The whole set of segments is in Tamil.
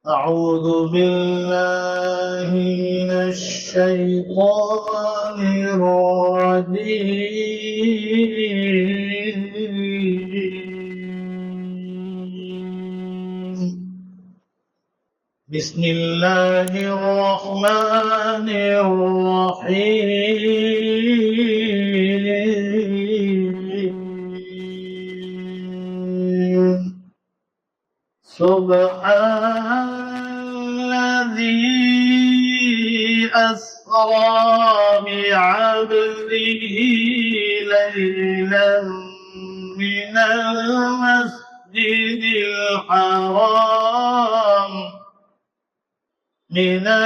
أعوذ بالله من الشيطان الرجيم. بسم الله الرحمن الرحيم. سبحان الذي أسرى بعبده ليلا من المسجد الحرام إلى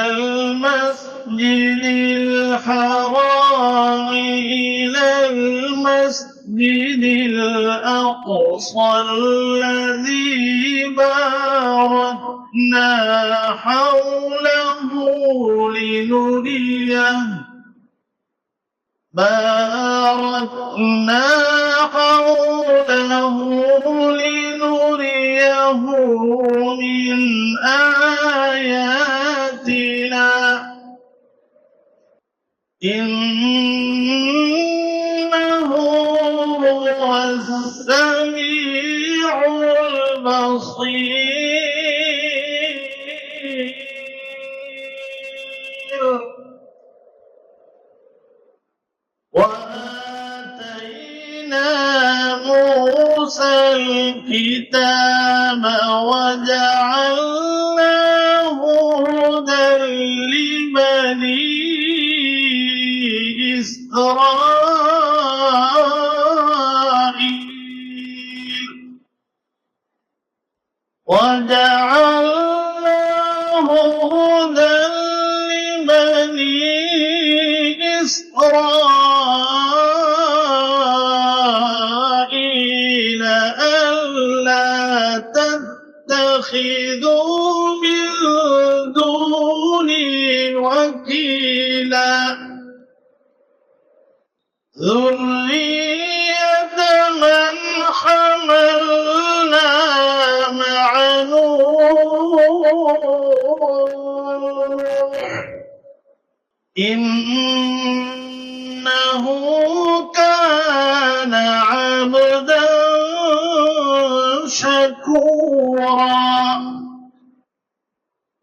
المسجد الأقصى الذي باركنا حوله لنريه من آياتنا إنه هو السميع البصير. وآتينا موسى الكتاب وجعلناه هدى لبني إسرائيل ألا تتخذوا من دوني وكيلا ذرية من حملنا مع نوح إنه كان عبدا شكورا.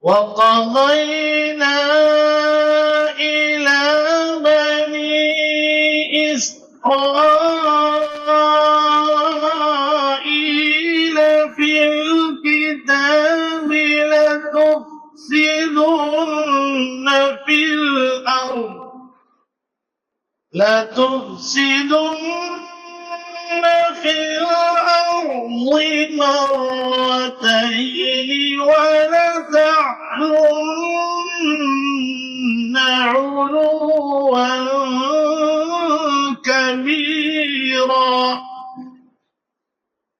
وقضينا إلى بني إسرائيل في الكتاب لتفسدن في الأرض مرتين ولتعلن علوا كبيرا.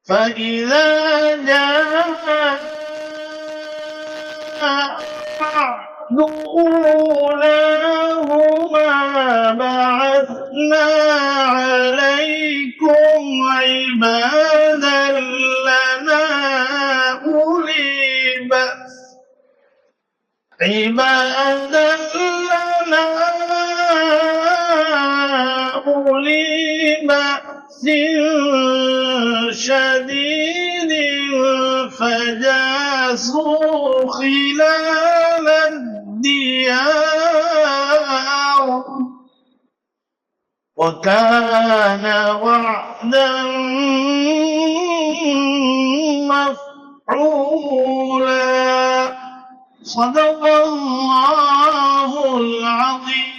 فإذا جاء أولاهما بعثنا عليكم عبادا لنا أولي بأس شديد فجاسوا خلال الديار وكان وعدا مفعولا. صدق الله العظيم.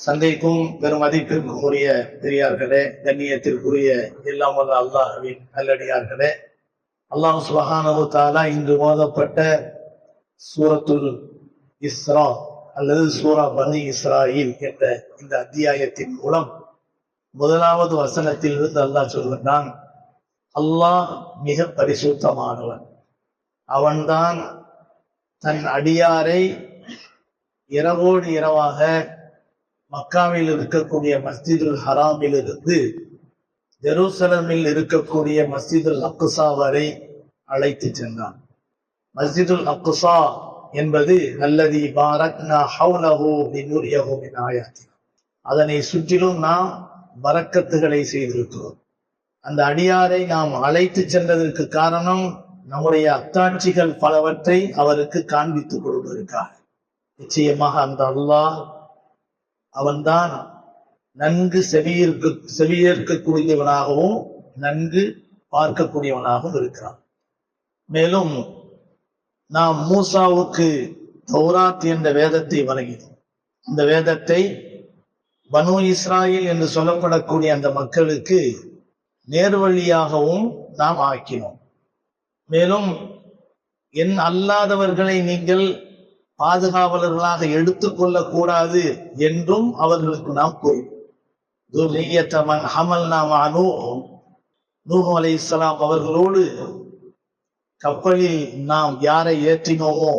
சந்தைக்கும் பெரும் மதிப்பிற்குரிய பெரியார்களே, கண்ணியத்திற்குரிய எல்லாம் வல்ல அல்லாஹ்வின் நல்லடியார்களே, அல்லாஹ் சுப்ஹானஹு வ தஆலா இன்று ஓதப்பட்ட சூரத்துல் இஸ்ரா அல்லது சூரா பனி இஸ்ராயில் என்ற இந்த அத்தியாயத்தின் மூலம் முதலாவது வசனத்தில் இருந்து அல்லாஹ் சொல்கிறான், அல்லாஹ் மிக பரிசுத்தமானவன், அவன்தான் தன் அடியாரை இரவோடு இரவாக மக்காவில் இருக்கக்கூடிய மஸ்ஜிதுல் ஹராமிலிருந்து ஜெருசலமில் இருக்கக்கூடிய மஸ்ஜிதுல் அக்ஸா வரை அழைத்து சென்றான். மஸ்ஜிதுல் அக்ஸா என்பது அல்லதி பாரக்னா ஹவ்லஹு லினுரியஹு மின் ஆயாத்தினா, அதனை சுற்றிலும் நாம் பரக்கத்துகளை செய்திருக்கிறோம். அந்த அடியாரை நாம் அழைத்து சென்றதற்கு காரணம் நம்முடைய அத்தாட்சிகள் பலவற்றை அவருக்கு காண்பித்துக் கொடுப்பதற்காக. நிச்சயமாக அந்த அல்லாஹ் அவன்தான் நன்கு செவியேற்கக்கூடியவனாகவும் நன்கு பார்க்கக்கூடியவனாகவும் இருக்கிறான். மேலும் நாம் மூசாவுக்கு தௌராத் என்ற வேதத்தை வழங்கினோம். அந்த வேதத்தை பனு இஸ்ராயில் என்று சொல்லப்படக்கூடிய அந்த மக்களுக்கு நேர்வழியாகவும் நாம் ஆக்கினோம். மேலும் என் அல்லாதவர்களை நீங்கள் பாதுகாவலர்களாக எடுத்துக்கொள்ளக் கூடாது என்றும் அவர்களுக்கு நாம் கூறினோம். நூஹ் அலைஹிஸ்ஸலாம் அவர்களோடு கப்பலில் நாம் யாரை ஏற்றினோமோ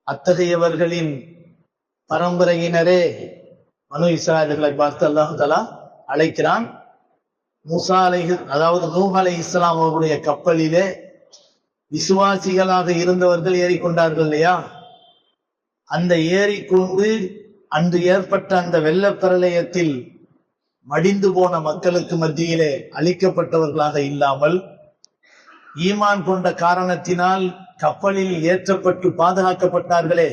அத்தகையவர்களின் பரம்பரையினரே பனு இஸ்ராயல்களை பார்த்து அல்லாஹ் தஆலா அழைக்கிறான். மூசா அதாவது நூஹ் அலைஹிஸ்ஸலாம் அவர்களுடைய கப்பலிலே விசுவாசிகளாக இருந்தவர்கள் ஏறிக்கொண்டார்கள் இல்லையா? அந்த ஏறிக்கொண்டு அன்று ஏற்பட்ட அந்த வெள்ளப்பிரளயத்தில் மடிந்து போன மக்களுக்கு மத்தியிலே அழிக்கப்பட்டவர்களாக இல்லாமல் ஈமான் கொண்ட காரணத்தினால் கப்பலில் ஏற்றப்பட்டு பாதுகாக்கப்பட்டார்களே,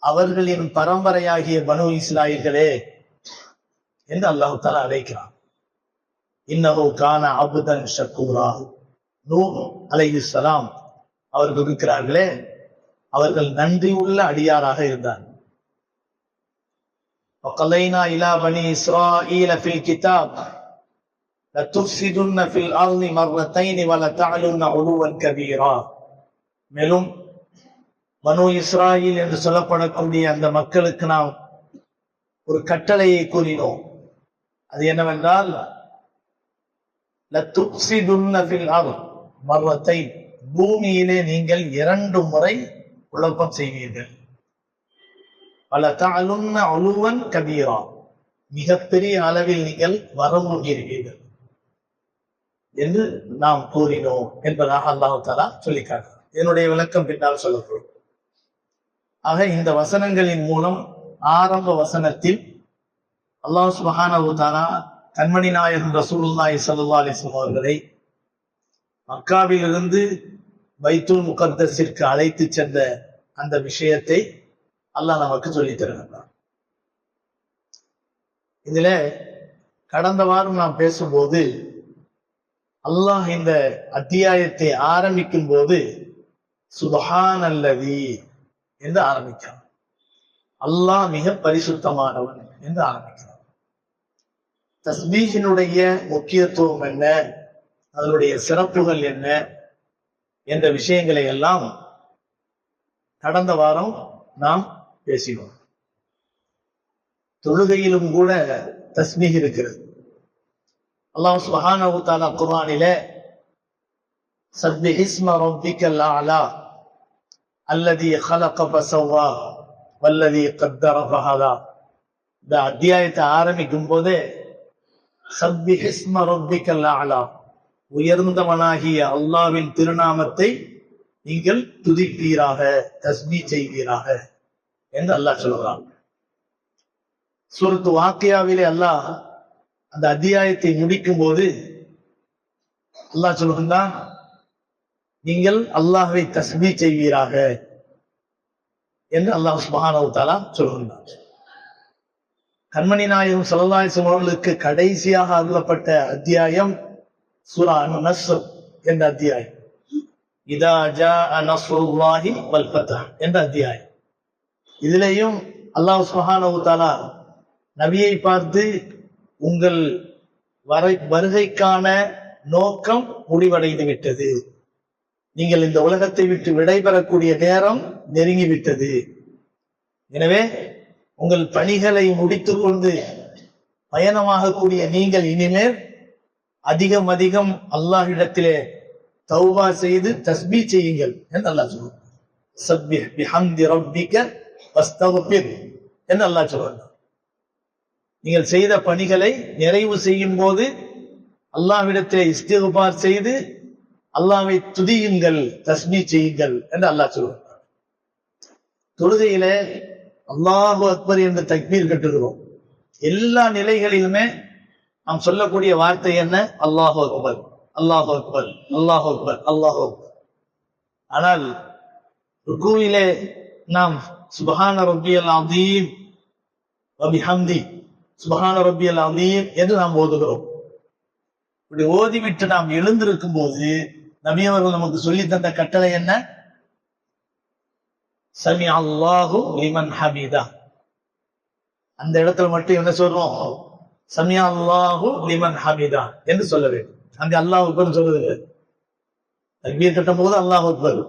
அவர்களின் பரம்பரையாகிய பனு இஸ்ராயல்களே என்று அல்லாஹ் தஆலா அழைக்கிறான். இன்னஹு கான அப்தன் ஷக்கூரா. நூஹ் அலைஹிஸ்ஸலாம் அவர்கள் இருக்கிறார்களே, அவர்கள் நன்றி உள்ள அடியாராக இருந்தார். وَقَضَيْنَا إِلَى بَنِي إِسْرَائِيلَ فِي الْكِتَابِ لَتُفْسِدُنَّ فِي الْأَرْضِ مَرَّتَيْنِ وَلَتَعْلُنَّ عُلُوًّا كَبِيرًا. மேலும் பனு இஸ்ராயில் என்று சொல்லப்படக்கூடிய அந்த மக்களுக்கு நாம் ஒரு கட்டளையை கூறினோம். அது என்னவென்றால் லதுஃப்ஸிதுன்ன ஃபில் அர்த் மர்ரத்தைன், பூமியிலே நீங்கள் 2 முறை குழப்பம் செய்வீர்கள். வலதஅலுன்ன உலுவன் கபீரா, மிகப்பெரிய அளவில் நீங்கள் வரமுறுவீர்கள் என்று நாம் கூறினோம் என்பதாக அல்லாஹ் தஆலா சொல்லிக்காட்டுகிறார். என்னுடைய விளக்கம் பின்னால் சொல்லப்படும். ஆக இந்த வசனங்களின் மூலம் ஆரம்ப வசனத்தில் அல்லாஹ் சுப்ஹானஹு வ தஆலா கண்மணி நாயகம் ரசூலுல்லாஹி ஸல்லல்லாஹு அலைஹி வஸல்லம் அவர்களை மக்காவிலிருந்து பைத்துல் முகத்தஸிற்கு அழைத்து சென்ற அந்த விஷயத்தை அல்லாஹ் நமக்கு சொல்லித் தருகிறார். இதுல கடந்த வாரம் நாம் பேசும்போது அல்லாஹ் இந்த அத்தியாயத்தை ஆரம்பிக்கும் போது சுப்ஹானல்லதி என்று ஆரம்பிக்கிறான். அல்லாஹ் மிக பரிசுத்தமானவன் என்று ஆரம்பிக்கிறான். தஸ்பீஹினுடைய முக்கியத்துவம் என்ன, அதனுடைய சிறப்புகள் என்ன என்ற விஷயங்களை எல்லாம் கடந்த வாரம் நாம் பேசினோம். தொழுகையிலும் கூட தஸ்பீஹ் இருக்கிறது. அல்லாஹ் சுப்ஹானஹு வ தஆலா குர்ஆனிலே சப்பிஹ் இஸ்ம ரப்பிக்கல் அலா அல்லதி خلق فسوى والذي قدر فهدى, இந்த அத்தியாயத்தை ஆரம்பிக்கும் போதே சப்பிஹ் இஸ்ம ரப்பிக்கல் அலா, உயர்ந்தவனாகிய அல்லாஹ்வின் திருநாமத்தை நீங்கள் துதிப்பீராக, தஸ்பீஹ் செய்வீராக என்று அல்லாஹ் சொல்கிறான். சூரத்து வாக்கியாவிலே அல்லாஹ் அந்த அத்தியாயத்தை முடிக்கும் போது அல்லாஹ் சொல்கின்றான், நீங்கள் அல்லாஹ்வை தஸ்பீஹ் செய்வீராக என்று அல்லாஹ் சுப்ஹானஹு வ தஆலா சொல்கின்றான். கண்மணி நாயகம் ஸல்லல்லாஹு அலைஹி வஸல்லம் அவர்களுக்கு கடைசியாக அருளப்பட்ட அத்தியாயம் சூரா அன்-நஸ்ர் என்ற அத்தியாயம். இதா ஜாஅ நஸ்ருல்லாஹி வல் ஃபத்ஹ் என்ற அத்தியாயம். இதிலேயும் அல்லாஹ் சுப்ஹானஹு வ தஆலா நபியை பார்த்து உங்கள் வருகைக்கான நோக்கம் முடிவடைந்து விட்டது, நீங்கள் இந்த உலகத்தை விட்டு விடைபெறக்கூடிய நேரம் நெருங்கிவிட்டது, எனவே உங்கள் பணிகளை முடித்துக் கொண்டு பயணமாகக்கூடிய நீங்கள் இனிமேல் அதிகம் அதிகம் அல்லாஹ்விடத்திலே தௌபா செய்து தஸ்பீஹ் செய்யுங்கள் என்று அல்லாஹ் சொல்றார். சப்பிஹ் பிஹம்தி ரப்பிக வஸ்தக்ஃபிர் என்று அல்லாஹ் சொல்றார். நீங்கள் செய்த பணிகளை நிறைவு செய்யும் போது அல்லாஹ்விடத்திலே இஸ்திக்பார் செய்து அல்லாஹ்வை துதியுங்கள், தஸ்மீ செய்யுங்கள் என்று அல்லாஹ் சொல்லுவார். தொழுகையில அல்லாஹு அக்பர் என்ற தக்பீர் கட்டுகிறோம். எல்லா நிலைகளிலுமே நாம் சொல்லக்கூடிய வார்த்தை என்ன? அல்லாஹு அக்பர், அல்லாஹு அக்பர், அல்லாஹு அக்பர், அல்லாஹு அக்பர். ஆனால் ருக்குவிலே நாம் சுப்ஹான ரப்பியல் அஸீம் வ பிஹம்தி, சுப்ஹான ரப்பியல் அஸீம் என்று நாம் ஓதுகிறோம். இப்படி ஓதிவிட்டு நாம் எழுந்திருக்கும் போது நபி அவர்கள் நமக்கு சொல்லி தந்த கட்டளை என்ன? சமி அல்லாஹு லிமன் ஹமீதா. அந்த இடத்துல மட்டும் என்ன சொல்றோம்? சமி அல்லாஹு லிமன் ஹமீதா என்று சொல்ல வேண்டும். அங்க அல்லாஹ் அக்பர் சொல்றது. தக்பீர் கட்டும் போது அல்லாஹ் அக்பர்,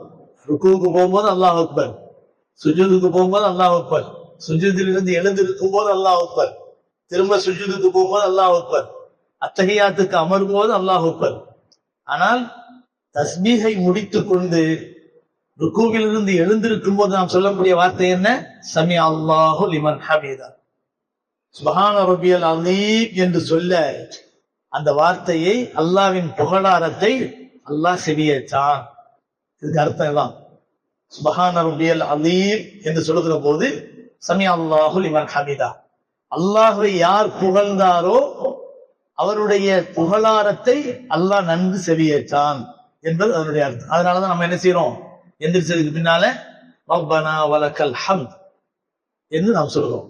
ருக்குவுக்கு போகும்போது அல்லாஹ் அக்பர், சுஜூதுக்கு போகும்போது அல்லாஹ் அக்பர், சுஜூதிலிருந்து எழுந்திருக்கும் போது அல்லாஹ் அக்பர், திரும்ப சுஜூதுக்கு போகும்போது அல்லாஹ் அக்பர், அத்தஹியாத்துக்கு அமரும் போது அல்லாஹ் அக்பர். ஆனால் தஸ்பீஹை முடித்துக் கொண்டு ருக்குவிலிருந்து எழுந்திருக்கும் போது நாம் சொல்லக்கூடிய வார்த்தை என்ன? சமி அல்லாஹு லிமன் ஹமீதா, சுப்ஹான ரப்பியல் அஸீம் என்று சொல்ல அந்த வார்த்தையை, அல்லாஹ்வின் புகழாரத்தை அல்லாஹ் செவியேற்றான். இதுக்கு அர்த்தம் தான். சுப்ஹான ரப்பியல் அஸீம் என்று சொல்லுகிற போது சமி அல்லாஹு லிமன் ஹமீதா, அல்லாஹ்வை யார் புகழ்ந்தாரோ அவருடைய புகழாரத்தை அல்லாஹ் நன்கு செவியேற்றான் என்பது அதனுடைய அர்த்தம். அதனாலதான் நம்ம என்ன செய்யறோம்? எந்திரிச்சதுக்கு பின்னால ரப்பனா வலக்கல் ஹம்த் என்று நாம் சொல்றோம்.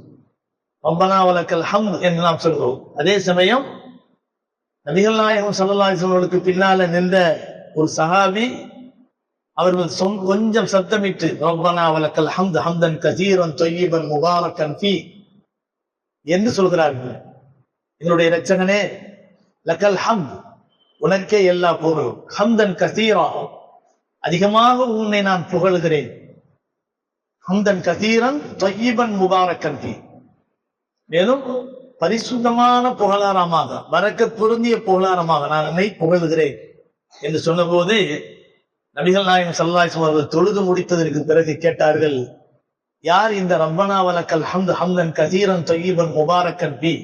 ரப்பனா வலக்கல் ஹம்த் என்று நாம் சொல்றோம். அதே சமயம் நபிகள் நாயகம் ஸல்லல்லாஹு அலைஹி வஸல்லம் பின்னால நின்ற ஒரு சஹாபி அவர்கள் கொஞ்சம் சத்தமிட்டு ரப்பனா வலக்கல் ஹம்த் ஹம்தன் கஸீரன் தய்யிபன் முபாரக்கன் ஃபீ என்று சொல்கிறார்கள். என்னுடைய இரட்சகனே, லக்கல் ஹம்த், உனக்கே எல்லா புகழும், ஹம்தன் கஸீரா, அதிகமாக உன்னை நான் புகழ்கிறேன், ஹம்தன் கஸீரன் தய்யிபன் முபாரக்கன் ஃபீ, மேலும் பரிசுத்தமான புகழாரமாக, பரக்கத் பொருந்திய புகழாரமாக நான் என்னை புகழ்கிறேன் என்று சொன்னபோது நபிகள் நாயகம் ஸல்லல்லாஹு அலைஹி வஸல்லம் அவர்கள் தொழுது முடித்ததற்கு பிறகு கேட்டார்கள், யார் இந்த ரப்பனா வலக்கல் ஹம்து ஹம்தன் கஸீரன் தய்யிபன் முபாரக்கன் ஃபீ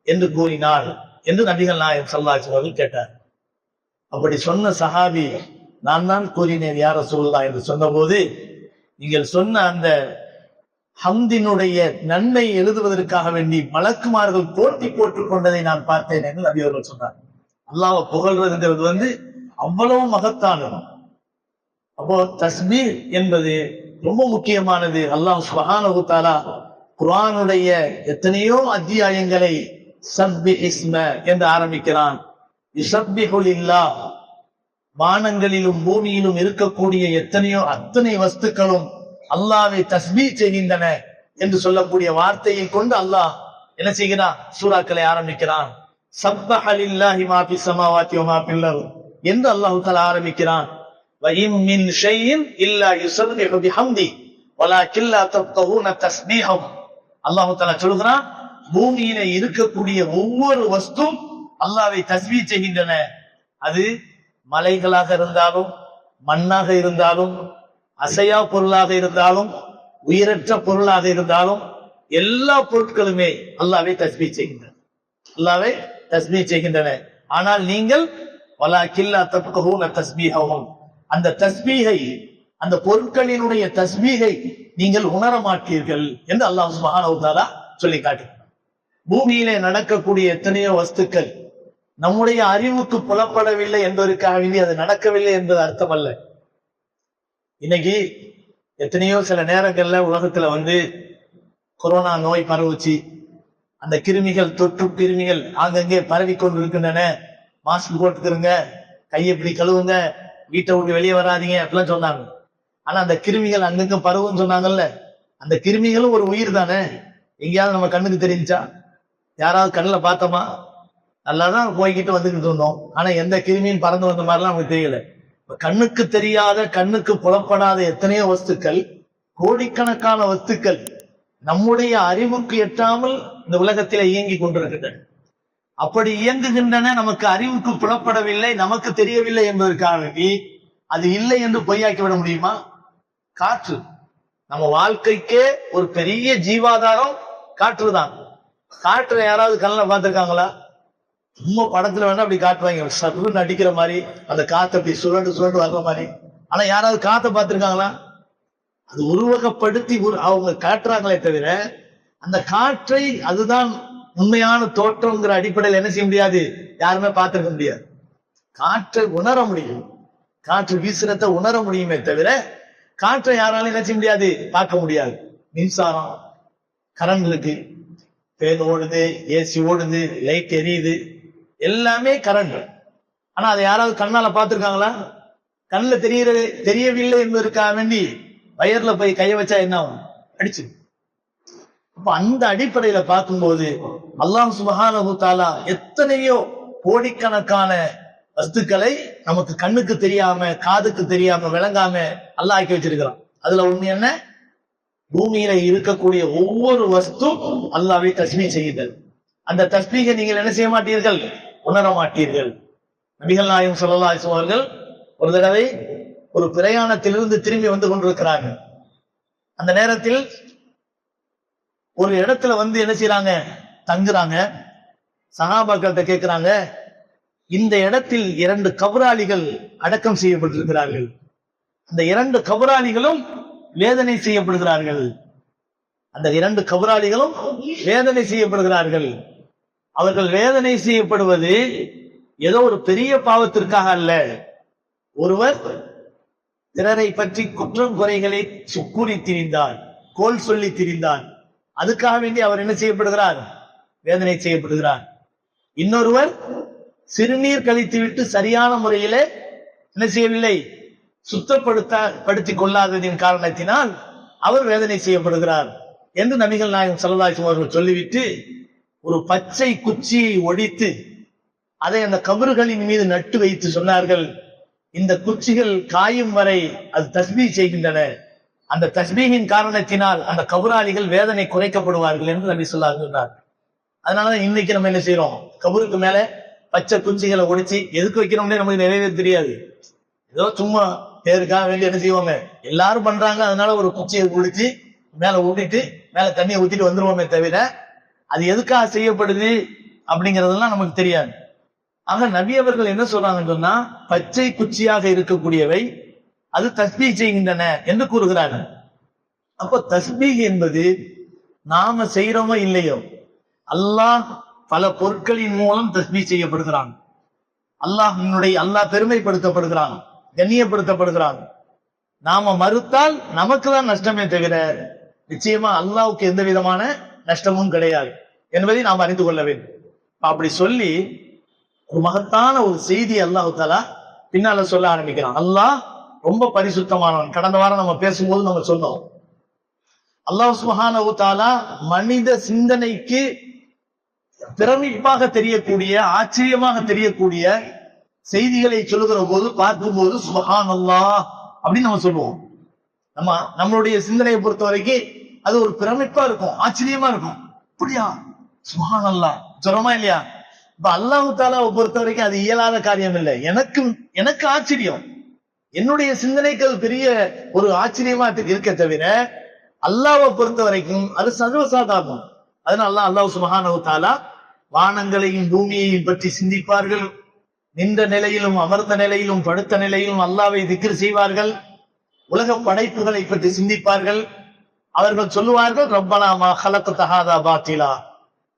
என்று கூறினார் என்று நபிகள் நாயகம் ஸல்லல்லாஹு அலைஹி வஸல்லம் அவர்கள் கேட்டார். அப்படி சொன்ன சஹாபி, நான் தான் கூறினேன் யா ரசூலுல்லாஹ் என்று சொன்னபோது, நீங்கள் சொன்ன அந்த ஹம்தினுடைய நன்மை எழுதுவதற்காக வேண்டி மலக்குமார்கள் போட்டி போட்டுக் கொண்டதை நான் பார்த்தேன் என்று நபி அவர்கள் சொன்னார். அல்லாஹ்வை புகழ்றதுங்கிறது அவ்வளவு மகத்தானது. அப்போ தஸ்பீஹ் என்பது ரொம்ப முக்கியமானது. அல்லாஹ் சுப்ஹானஹு வ தஆலா குர்ஆனுடைய எத்தனையோ அத்தியாயங்களை சப்பிஹ் இஸ்ம என்று ஆரம்பிக்கிறான். யுஸப்பிஹு லில்லாஹ், வானங்களிலும் பூமியிலும் இருக்கக்கூடிய அத்தனை வஸ்துக்களும் அல்லாஹ்வை தஸ்பீஹ் செய்கின்றன என்று சொல்லக்கூடிய வார்த்தையை கொண்டு அல்லாஹ் என்ன செய்கிறான்? சூறாக்களை ஆரம்பிக்கிறான். சப்பஹ லில்லாஹி மா ஃபிஸ் ஸமாவாதி வ மா ஃபில் அர்த் என்று அல்லாஹ் தஆலா ஆரம்பிக்கிறான். வ இம் மின் ஷைஇன் இல்லா யுஸப்பிஹு பிஹம்தி வலாக்கின் லா தஃகஹூன தஸ்பீஹஹும். அல்லாஹ் தஆலா சொல்கிறான், பூமியிலே இருக்கக்கூடிய ஒவ்வொரு வஸ்துவும் அல்லாஹ்வை தஸ்பீஹ் செய்கின்றன. அது மலைகளாக இருந்தாலும், மண்ணாக இருந்தாலும், அசையா பொருளாக இருந்தாலும், உயிரற்ற பொருளாக இருந்தாலும், எல்லா பொருட்களுமே அல்லாஹ்வை தஸ்பீஹ் செய்கின்றன, அல்லாஹ்வை தஸ்பீஹ் செய்கின்றன. ஆனால் நீங்கள் வலாக்கின் லா தஃகஹூன தஸ்பீஹஹும், அந்த தஸ்பீஹை, அந்த பொருட்களினுடைய தஸ்பீஹை நீங்கள் உணர மாட்டீர்கள் என்று அல்லாஹ் சுப்ஹானஹு வ தஆலா சொல்லி காட்டுகிறார். பூமியிலே நடக்கக்கூடிய எத்தனையோ வஸ்துக்கள் நம்முடைய அறிவுக்கு புலப்படவில்லை என்பதற்காக வேண்டி அது நடக்கவில்லை என்பது அர்த்தம் அல்ல. இன்னைக்கு எத்தனையோ சில நேரங்கள்ல உலகத்துல கொரோனா நோய் பரவுச்சு. அந்த கிருமிகள், தொற்று கிருமிகள் ஆங்கங்கே பரவி கொண்டு இருக்கின்றன. மாஸ்க் போட்டுக்கிறங்க, கையை இப்படி கழுவுங்க, வீட்டை விட்டு வெளியே வராதீங்க அப்படிலாம் சொன்னாங்க. ஆனா அந்த கிருமிகள் அங்கங்க பரவுன்னு சொன்னாங்கல்ல, அந்த கிருமிகளும் ஒரு உயிர் தானே. எங்கேயாவது நம்ம கண்ணுக்கு தெரிஞ்சா? யாராவது கண்ணில் பார்த்தோமா? நல்லாதான் போய்கிட்டு வந்துகிட்டு இருந்தோம். ஆனா எந்த கிருமியும் பறந்து வந்த மாதிரிலாம் நமக்கு தெரியல. கண்ணுக்கு தெரியாத, கண்ணுக்கு புலப்படாத எத்தனையோ வஸ்துக்கள், கோடிக்கணக்கான வஸ்துக்கள் நம்முடைய அறிவுக்கு எட்டாமல் இந்த உலகத்தில இயங்கி கொண்டிருக்கின்றன. அப்படி இயங்குகின்றன, நமக்கு அறிவுக்கு புலப்படவில்லை, நமக்கு தெரியவில்லை என்பதற்காக வேண்டி அது இல்லை என்று பொய்யாக்கி விட முடியுமா? காற்று, நம்ம வாழ்க்கைக்கே ஒரு பெரிய ஜீவாதாரம் காற்றுதான். காற்றை யாராவது கண்ணில் பார்த்திருக்காங்களா? சும்மா படத்துல வேணா அப்படி காட்டுவாங்க, சர்ன்னு அடிக்கிற மாதிரி, அந்த காத்து அப்படி சுழண்டு சுழண்டு வர்ற மாதிரி. ஆனா யாராவது காத்தை பார்த்திருக்காங்களா? அது உருவகப்படுத்தி அவங்க காட்டுறாங்களே தவிர அந்த காற்றை அதுதான் உண்மையான தோற்றம்ங்கிற அடிப்படையில் என்ன செய்ய முடியாது, யாருமே பார்த்திருக்க முடியாது. காற்றை உணர முடியும், காற்று வீசுறத உணர முடியுமே தவிர காற்றை யாராலும் என்ன செய்ய முடியாது, பார்க்க முடியாது. மின்சாரம், கரண்ட் இருக்கு, ஃபேன் ஓடுது, ஏசி ஓடுது, லைட் எரியுது, எல்லாமே கரண்ட். ஆனா அதை யாராவது கண்ணால பார்த்திருக்காங்களா? கண்ணுல தெரியவில்லை என்பதற்காக வேண்டி வயர்ல போய் கைய வச்சா என்ன ஆகும், அடிச்சு. அப்ப அந்த அடிப்படையில பார்க்கும்போது அல்லாஹ் சுப்ஹானஹு தஆலா எத்தனையோ கோடிக்கணக்கான வஸ்துக்களை நமக்கு கண்ணுக்கு தெரியாம, காதுக்கு தெரியாம, விளங்காம அல்லாஹ் ஆக்கி வச்சிருக்கிறான். அதுல ஒண்ணு என்ன, பூமியில இருக்கக்கூடிய ஒவ்வொரு வஸ்து அல்லாஹ்வை தஸ்பீஹ் செய்யுதல். அந்த தஸ்பீஹை நீங்கள் என்ன செய்ய மாட்டீர்கள், உணர மாட்டீர்கள். நபிகள் நாயகம் ஸல்லல்லாஹு அலைஹி வஸல்லம் அவர்கள் ஒரு தடவை ஒரு பிரயாணத்திலிருந்து திரும்பி வந்து கொண்டிருக்கிறார்கள். அந்த நேரத்தில் ஒரு இடத்துல வந்து என்ன செய்யறாங்க, தங்குறாங்க. சஹாபாக்கள்கிட்ட கேட்கிறாங்க, இந்த இடத்தில் 2 கபராளிகள் அடக்கம் செய்யப்பட்டிருக்கிறார்கள், அந்த 2 கபராளிகளும் வேதனை செய்யப்படுகிறார்கள், அந்த 2 கபராளிகளும் வேதனை செய்யப்படுகிறார்கள். அவர்கள் வேதனை செய்யப்படுவது ஏதோ ஒரு பெரிய பாவத்திற்காக அல்ல. ஒருவர் பிறரை பற்றி குற்றம் குறைகளை கூறி திரிந்தார், கோல் சொல்லி திரிந்தார், அதுக்காக வேண்டி அவர் என்ன செய்யப்படுகிறார், வேதனை செய்யப்படுகிறார். இன்னொருவர் சிறுநீர் கழித்துவிட்டு சரியான முறையிலே என்ன செய்யவில்லை, சுத்தப்படுத்திக் கொள்ளாததின் காரணத்தினால் அவர் வேதனை செய்யப்படுகிறார் என்று நபிகள் நாயகம் ஸல்லல்லாஹு அலைஹி வஸல்லம் அவர்கள் சொல்லிவிட்டு ஒரு பச்சை குச்சியை ஒடித்து அதை அந்த கபறுகளின் மீது நட்டு வைத்து சொன்னார்கள், இந்த குச்சிகள் காயும் வரை அது தஸ்பீஹ் செய்கின்றன, அந்த தஸ்பீஹின் காரணத்தினால் அந்த கபராளிகள் வேதனை குறைக்கப்படுவார்கள் என்று நபி ஸல்லல்லாஹு அலைஹி வஸல்லம் சொன்னார். அதனாலதான் இன்னைக்கு நம்ம என்ன செய்யறோம், கபருக்கு மேல பச்சை குச்சிகளை ஒடிச்சு எதுக்கு வைக்கிறோம்னே நமக்கு நிறையவே தெரியாது. ஏதோ சும்மா பேருக்காக வேண்டி என்ன செய்வோங்க, எல்லாரும் பண்றாங்க, அதனால ஒரு குச்சியை ஒடிச்சு மேல ஊட்டிட்டு மேல தண்ணியை ஊத்திட்டு வந்துருவோமே தவிர அது எதுக்காக செய்யப்படுது அப்படிங்கறதெல்லாம் நமக்கு தெரியாது. ஆக நபி அவர்கள் என்ன சொல்றாங்கன்னு சொன்னா, பச்சை குச்சியாக இருக்கக்கூடியவை அது தஸ்பீஹ் செய்கின்றன என்று கூறுகிறார்கள். அப்போ தஸ்பீஹ் என்பது நாம செய்யறோமோ இல்லையோ, அல்லாஹ் பல பொருட்களின் மூலம் தஸ்பீஹ் செய்யப்படுகிறான். அல்லாஹ் பெருமைப்படுத்தப்படுகிறான், கண்ணியப்படுத்தப்படுகிறான். நாம மறுத்தால் நமக்கு தான் நஷ்டமே தவிர நிச்சயமா அல்லாஹ்வுக்கு எந்த விதமான நஷ்டமும் கிடையாது என்பதை நாம் அறிந்து கொள்ள வேண்டும். அப்படி சொல்லி ஒரு மகத்தான ஒரு செய்தி அல்லாஹ் தஆலா பின்னால சொல்ல ஆரம்பிக்கிறான். அல்லாஹ் ரொம்ப பரிசுத்தமானவன். கடந்த வாரம் நம்ம பேசும்போது நம்ம சொன்னோம், அல்லாஹ் சுப்ஹானஹு தஆலா மனித சிந்தனைக்கு பிரமிப்பாக தெரியக்கூடிய, ஆச்சரியமாக தெரியக்கூடிய செய்திகளை சொல்லுகிற போது, பார்க்கும்போது சுப்ஹானல்லாஹ் அப்படின்னு நம்ம சொல்லுவோம். நம்மளுடைய சிந்தனையை பொறுத்த வரைக்கும் அது ஒரு பிரமிப்பா இருக்கும், ஆச்சரியமா இருக்கும். அப்படியா, சுப்ஹானல்லாஹ் சொல்றோமா இல்லையா? இப்ப அல்லாஹ் தஆலாவை பொறுத்த வரைக்கும் அது இயலாத காரியம் இல்லை. எனக்கு ஆச்சரியம், என்னுடைய சிந்தனைகள் பெரிய ஒரு ஆச்சரியமா இருக்க தவிர அல்லாஹ்வை பொறுத்த வரைக்கும் அது சர்வசாதாரணம். அதனால அல்லாஹ் சுப்ஹானஹு தஆலா வானங்களையும் பூமியையும் பற்றி சிந்திப்பார்கள், நின்ற நிலையிலும் அமர்ந்த நிலையிலும் படுத்த நிலையிலும் அல்லாஹ்வை திக்ர் செய்வார்கள், உலக படைப்புகளை பற்றி சிந்திப்பார்கள். அவர்கள் சொல்லுவார்கள், ரப்பனா மா ஹலக்த ஹாதா பாத்திலா,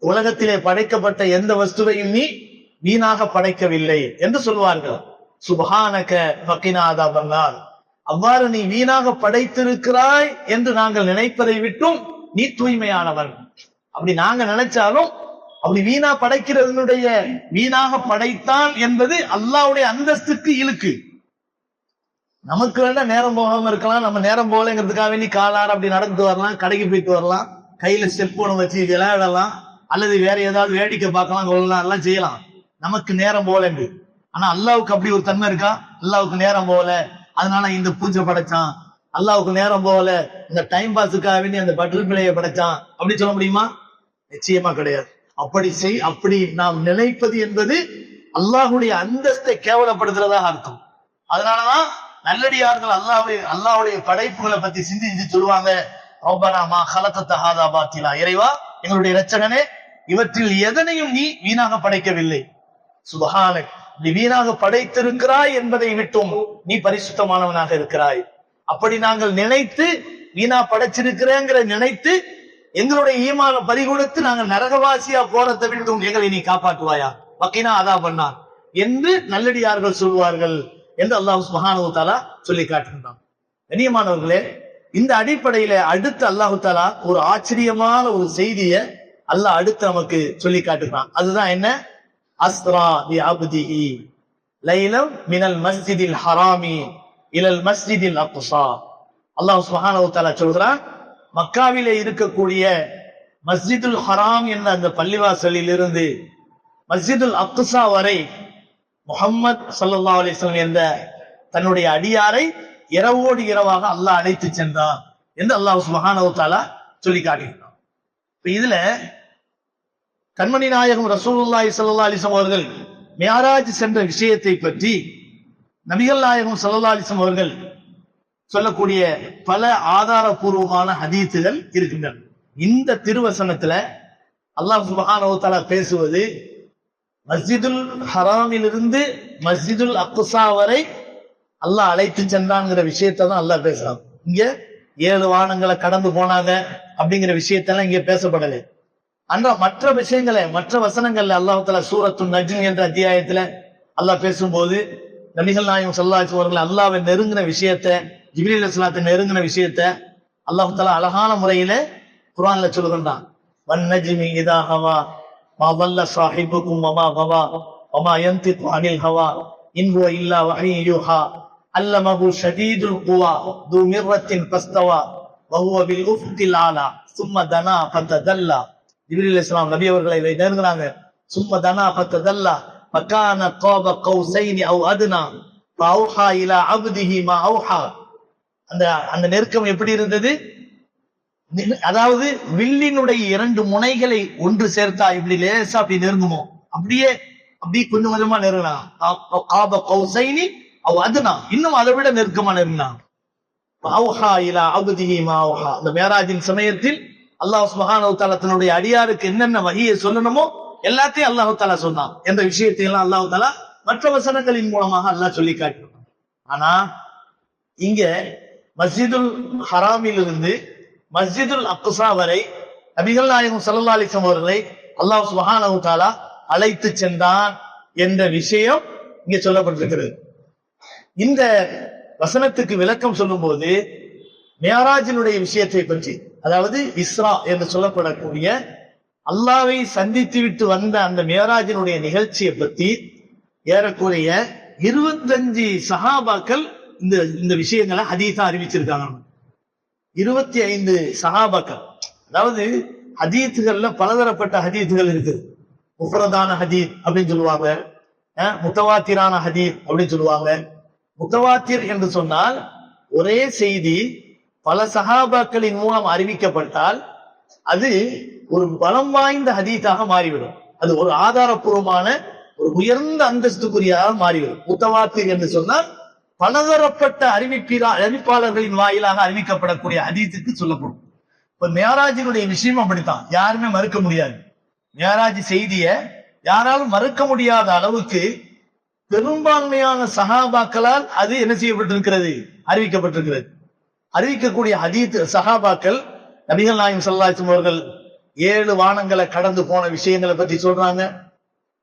உலகத்திலே படைக்கப்பட்ட எந்த வஸ்துவையும் நீ வீணாக படைக்கவில்லை என்று சொல்வார்கள். சுப்ஹானக ஃபகினா அஸாபன்னார், அவ்வாறு நீ வீணாக படைத்திருக்கிறாய் என்று நாங்கள் நினைப்பதை விட்டும் நீ தூய்மையானவன். அப்படி நாங்க நினைச்சாலும் அப்படி வீணா படைக்கிறதனுடைய வீணாக படைத்தான் என்பது அல்லாஹ்வுடைய அந்தஸ்துக்கு இழுக்கு. நமக்கு வேணா நேரம் போகாம இருக்கலாம், நம்ம நேரம் போகலைங்கிறதுக்காக வேண்டி காலார அப்படி நடந்து வரலாம், கடைக்கு போயிட்டு வரலாம், கையில செல்போனை வச்சு விளையாடலாம், அல்லது வேற ஏதாவது வேடிக்கை பார்க்கலாம், கொள்ளலாம், எல்லாம் செய்யலாம், நமக்கு நேரம் போகலன்னு. ஆனா அல்லாஹ்வுக்கு அப்படி ஒரு தன்மை இருக்கா? அல்லாஹ்வுக்கு நேரம் போகல அதனால இந்த பூஜை படைச்சான், அல்லாஹ்வுக்கு நேரம் போகல இந்த டைம் பாஸுக்காக வேண்டி அந்த பட்டர் பிள்ளையை படைச்சான் அப்படி சொல்ல முடியுமா? நிச்சயமா கிடையாது. அப்படி நாம் நினைப்பது என்பது அல்லாஹ்வுடைய அந்தஸ்தை கேவலப்படுத்துறதாக அர்த்தம். அதனாலதான் நல்லடியார்கள் அல்லாஹ்வுடைய படைப்புகளை பத்தி சிந்திச்சு சொல்லுவாங்க, ரப்பனா மா ஹலக்த ஹாதா பாத்திலா, இறைவா எங்களுடைய இரட்சகனே இவற்றில் எதனையும் நீ வீணாக படைக்கவில்லை, சுபஹானக், நீ வீணாக படைத்திருக்கிறாய் என்பதை விட்டும் நீ பரிசுத்தமானவனாக இருக்கிறாய். அப்படி நாங்கள் நினைத்து வீணா படைச்சிருக்கிறேங்கிற நினைத்து எங்களுடைய ஈமான பறிகொடுத்து நாங்கள் நரகவாசியா போறதை விட்டும் எங்களை நீ காப்பாற்றுவாயா, வக்கீனா அதா பண்ணா என்று நல்லடியார்கள் சொல்வார்கள் என்று அல்லாஹ் சுப்ஹானஹு வ தஆலா சொல்லி காட்டுகின்றான். கண்ணியமானவர்களே, இந்த அடிப்படையில அடுத்து அல்லாஹு தஆலா ஒரு ஆச்சரியமான ஒரு செய்தியை அல்லாஹ் அடுத்து நமக்கு சொல்லி காட்டுகிறான். அதுதான் என்ன? அஸ்ரா பி அப்திஹி லைலம் மினல் மஸ்ஜிதில் ஹராமி இலல் மஸ்ஜிதில் அக்ஸா. அல்லாஹ் சுப்ஹானஹு வ தஆலா சொல்கிறான், மக்காவிலே இருக்கக்கூடிய மஸ்ஜிதுல் ஹராம் என்ற அந்த பள்ளிவாசலில் இருந்து மஸ்ஜிதுல் அக்ஸா வரை முஹம்மது ஸல்லல்லாஹு அலைஹி வஸல்லம் என்ற தன்னுடைய அடியாரை இரவோடு இரவாக அல்லாஹ் அழைத்து சென்றான் என்று அல்லாஹ் சுப்ஹானஹு வ தஆலா சொல்லி காட்டுகிறான். இதுல கண்மணி நாயகம் ரசூலுல்லாஹி ஸல்லல்லாஹு அலைஹி வஸல்லம் அவர்கள் மிஅராஜ் சென்ற விஷயத்தை பற்றி நபிகள் நாயகம் ஸல்லல்லாஹு அலைஹி வஸல்லம் அவர்கள் சொல்லக்கூடிய பல ஆதாரபூர்வமான ஹதீஸுகள் இருக்கின்றன. இந்த திருவசனத்துல அல்லாஹ் சுப்ஹானஹு வ தஆலா பேசுவது மஸ்ஜிதுல் ஹராமிலிருந்து மஸ்ஜிதுல் அக்ஸா வரை அல்லாஹ் அழைத்து சென்றான்ங்கிற விஷயத்தை தான் அல்லாஹ் பேசுறான். இங்க 7 வானங்களை கடந்து போனாங்க அப்படிங்கிற விஷயத்தெல்லாம் இங்க பேசப்படலை. அன்ற மற்ற விஷயங்களை மற்ற வசனங்கள்ல அல்லாஹ் தஆலா சூரத்துன் நஜ்ம் என்ற அத்தியாயத்துல அல்லாஹ் பேசும்போது நபிகள் நாயகம் ஸல்லல்லாஹு அலைஹி வஸல்லம் அல்லாஹ்வை நெருங்கின விஷயத்தை, ஜிப்ரீல் அலைஹிஸ்ஸலாத்தை நெருங்கின விஷயத்தை அல்லாஹ் தஆலா அழகான முறையில குர்ஆன்ல சொல்லுகின்றான். வன் நஜ்மி இதா ஹவா மா ضل صاحبكم وما غوى وما ينطق عن الهوى إن هو إلا وحي يوحى علمه شديد القوى ذو مرة فاستوى وهو بالأفق الأعلى ثم دنا فتدلى. ஜிப்ரீல் அலைஹிஸ்ஸலாம் நபி அவர்களை நெருங்குறாங்க. ثم دنا فتدلى فكان قاب قوسين أو أدنى فأوحى إلى عبده ما أوحى. அந்த நெருக்கம் எப்படி இருந்தது? அதாவது வில்லினுடைய 2 முனைகளை ஒன்று சேர்த்தா இப்படி லேசா அப்படி நெருங்குமோ அப்படியே கொஞ்சம் கொஞ்சமா நெருங்கினான். இன்னும் அதை விட நெருக்கமா நெருங்கினான். அந்த மேராஜின் சமயத்தில் அல்லாஹ் சுப்ஹானஹு வ தஆலா தன்னுடைய அடியாருக்கு என்னென்ன வஹியை சொல்லணுமோ எல்லாத்தையும் அல்லாஹ் தஆலா சொன்னான் என்ற விஷயத்தை எல்லாம் அல்லாஹ் தஆலா மற்ற வசனங்களின் மூலமாக அல்லாஹ் சொல்லி காட்டினான். ஆனா இங்க மஸ்ஜிதுல் ஹராமிலிருந்து மஸ்ஜிதுல் அக்ஸா வரை நபிகள் நாயகம் ஸல்லல்லாஹு அலைஹி வஸல்லம் அவர்களை அல்லாஹ் சுப்ஹானஹு வ தஆலா அழைத்து சென்றான் என்ற விஷயம் இங்க சொல்லப்பட்டிருக்கிறது. இந்த வசனத்துக்கு விளக்கம் சொல்லும் போது மிஅராஜினுடைய விஷயத்தை பற்றி, அதாவது இஸ்ரா என்று சொல்லப்படக்கூடிய அல்லாஹ்வை சந்தித்து விட்டு வந்த அந்த மிஅராஜினுடைய நிகழ்ச்சியை பற்றி ஏறக்குறைய 25 சஹாபாக்கள் இந்த விஷயங்களை ஹதீஸா அறிவிச்சிருக்காங்க. 25 சஹாபாக்கள். அதாவது ஹதீத்துகள்ல பலதரப்பட்ட ஹதீத்துகள் இருக்குது. முஃபரதான ஹதீத் அப்படின்னு சொல்லுவாங்க, முத்தவாத்திரான ஹதீத் அப்படின்னு சொல்லுவாங்க. முத்தவாத்திர் என்று சொன்னால் ஒரே செய்தி பல சஹாபாக்களின் மூலம் அறிவிக்கப்பட்டால் அது ஒரு பலம் வாய்ந்த ஹதீத்தாக மாறிவிடும். அது ஒரு ஆதாரபூர்வமான ஒரு உயர்ந்த அந்தஸ்துக்குரியதாக மாறிவிடும். முத்தவாத்திர் என்று சொன்னால் பலதரப்பட்ட அறிவிப்பாளர்களின் வாயிலாக அறிவிக்கப்படக்கூடிய ஹதீஸுக்கு சொல்லப்படும். இப்ப மிஅராஜினுடைய விஷயம் அப்படித்தான், யாருமே மறுக்க முடியாது. மிஅராஜ் செய்திய யாராலும் மறுக்க முடியாத அளவுக்கு பெரும்பான்மையான சஹாபாக்களால் அது என்ன செய்யப்பட்டிருக்கிறது, அறிவிக்கப்பட்டிருக்கிறது. அறிவிக்கக்கூடிய ஹதீத் சஹாபாக்கள் நபிகள் நாயகம் ஸல்லல்லாஹு அலைஹி வஸல்லம் அவர்கள் 7 வானங்களை கடந்து போன விஷயங்களை பற்றி சொல்றாங்க.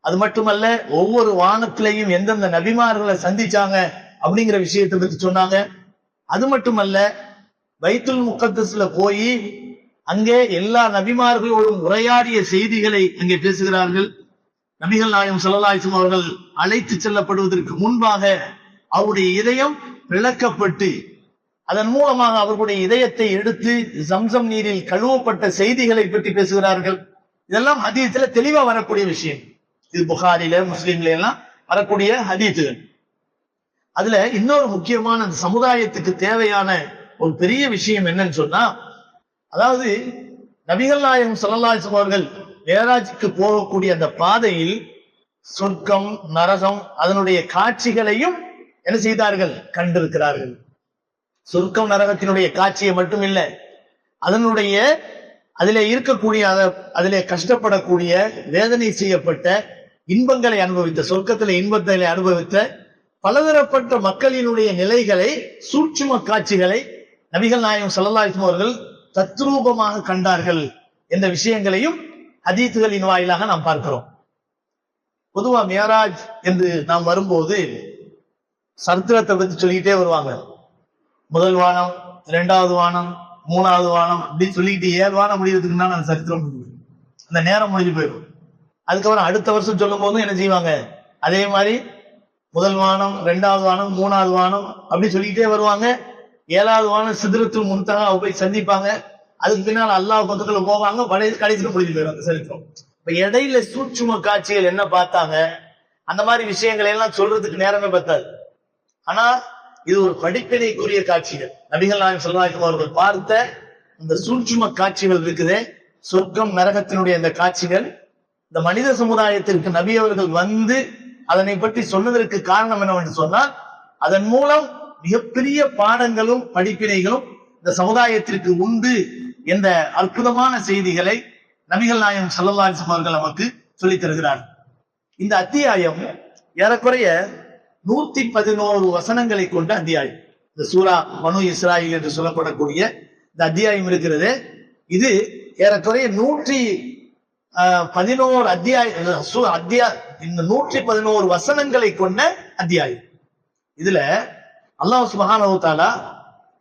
அது மட்டுமல்ல, ஒவ்வொரு வானத்திலையும் எந்தெந்த நபிமார்களை சந்திச்சாங்க அப்படிங்கிற விஷயத்தை பற்றி சொன்னாங்க. அது மட்டுமல்ல, பைத்துல் முகத்தஸ்ல போய் அங்கே எல்லா நபிமார்களோடும் உரையாடிய செய்திகளை அங்கே பேசுகிறார்கள். நபிகள் நாயகம் ஸல்லல்லாஹு அலைஹி வஸல்லம் அவர்கள் அழைத்து செல்லப்படுவதற்கு முன்பாக அவருடைய இதயம் பிளக்கப்பட்டு அதன் மூலமாக அவர்களுடைய இதயத்தை எடுத்து ஜம்சம் நீரில் கழுவப்பட்ட செய்திகளை பற்றி பேசுகிறார்கள். இதெல்லாம் ஹதீஸ்ல தெளிவா வரக்கூடிய விஷயம். இது புகாரில முஸ்லிம்ல எல்லாம் வரக்கூடிய ஹதீஸுகள். அதுல இன்னொரு முக்கியமான சமுதாயத்துக்கு தேவையான ஒரு பெரிய விஷயம் என்னன்னு சொன்னா, அதாவது நபிகள் நாயகம் ஸல்லல்லாஹு அலைஹி வஸல்லம் அவர்கள் மேராஜுக்கு போகக்கூடிய அந்த பாதையில் சொர்க்கம் நரகம் அதனுடைய காட்சிகளையும் என்ன செய்தார்கள், கண்டிருக்கிறார்கள். சொர்க்கம் நரகத்தினுடைய காட்சியை மட்டும் இல்லை, அதிலே இருக்கக்கூடிய அதிலே கஷ்டப்படக்கூடிய வேதனை செய்யப்பட்ட இன்பங்களை அனுபவித்த, சொர்க்கத்திலே இன்பங்களை அனுபவித்த பலதரப்பட்ட மக்களினுடைய நிலைகளை, சூட்சும காட்சிகளை நபிகள் நாயகம் ஸல்லல்லாஹு அலைஹி வஸல்லம் அவர்கள் தத்ரூபமாக கண்டார்கள் என்ற விஷயங்களையும் ஹதீத்துகளின் வாயிலாக நாம் பார்க்கிறோம். பொதுவா மியராஜ் என்று நாம் வரும்போது சரித்திரத்தை பத்தி சொல்லிக்கிட்டே வருவாங்க. முதல் வானம், இரண்டாவது வானம், மூணாவது வானம் அப்படின்னு சொல்லிக்கிட்டு 7 வானம் முடிவதுக்கு தான் அந்த சரித்திரம் அந்த நேரம் முடிஞ்சு போயிடும். அதுக்கப்புறம் அடுத்த வருஷம் சொல்லும் போதும் என்ன செய்வாங்க, அதே மாதிரி முதல் வானம், இரண்டாவது வானம், மூணாவது வானம் அப்படி சொல்லிக்கிட்டே வருவாங்க. 7வது வானம் சித்ரத்துல் முன்தஹா போய் சந்திப்பாங்க. அதுக்கு பின்னால் அல்லாஹ் பக்கத்துல போவாங்க. கடைசியில முடிஞ்சு போயிடும் அந்த சரித்திரம். இப்ப இடையில சூட்சும காட்சிகள் என்ன பார்த்தாங்க, அந்த மாதிரி விஷயங்களை எல்லாம் சொல்றதுக்கு நேரமே பத்தாது. ஆனா இது ஒரு படிப்பினைக்குரிய காட்சிகள். நபிகள் நாயகம் ஸல்லல்லாஹு அலைஹி வஸல்லம் அவர்கள் பார்த்த இந்த சூட்சும காட்சிகள் இருக்குது, சொர்க்கம் நரகத்தினுடைய இந்த காட்சிகள். இந்த மனித சமுதாயத்திற்கு நபி அவர்கள் வந்து அதனை பற்றி சொன்னதற்கு காரணம் என்னவென்று சொன்னால், அதன் மூலம் மிகப்பெரிய பாடங்களும் படிப்பினைகளும் இந்த சமுதாயத்திற்கு உண்டு என்ற அற்புதமான செய்திகளை நபிகள் நாயகம் ஸல்லல்லாஹு அலைஹி வஸல்லம் அவர்கள் நமக்கு சொல்லித் தருகிறார். இந்த அத்தியாயம் ஏறக்குறைய 111 வசனங்களை கொண்ட அத்தியாயம். இந்த சூரா பனு இஸ்ராயில் என்று சொல்லப்படக்கூடிய இந்த அத்தியாயம் இருக்கிறது. இது ஏறக்குறைய 111 இந்த 111 வசனங்களை கொண்ட அத்தியாயம். இதுல அல்லாஹ் சுப்ஹானஹு வ தஆலா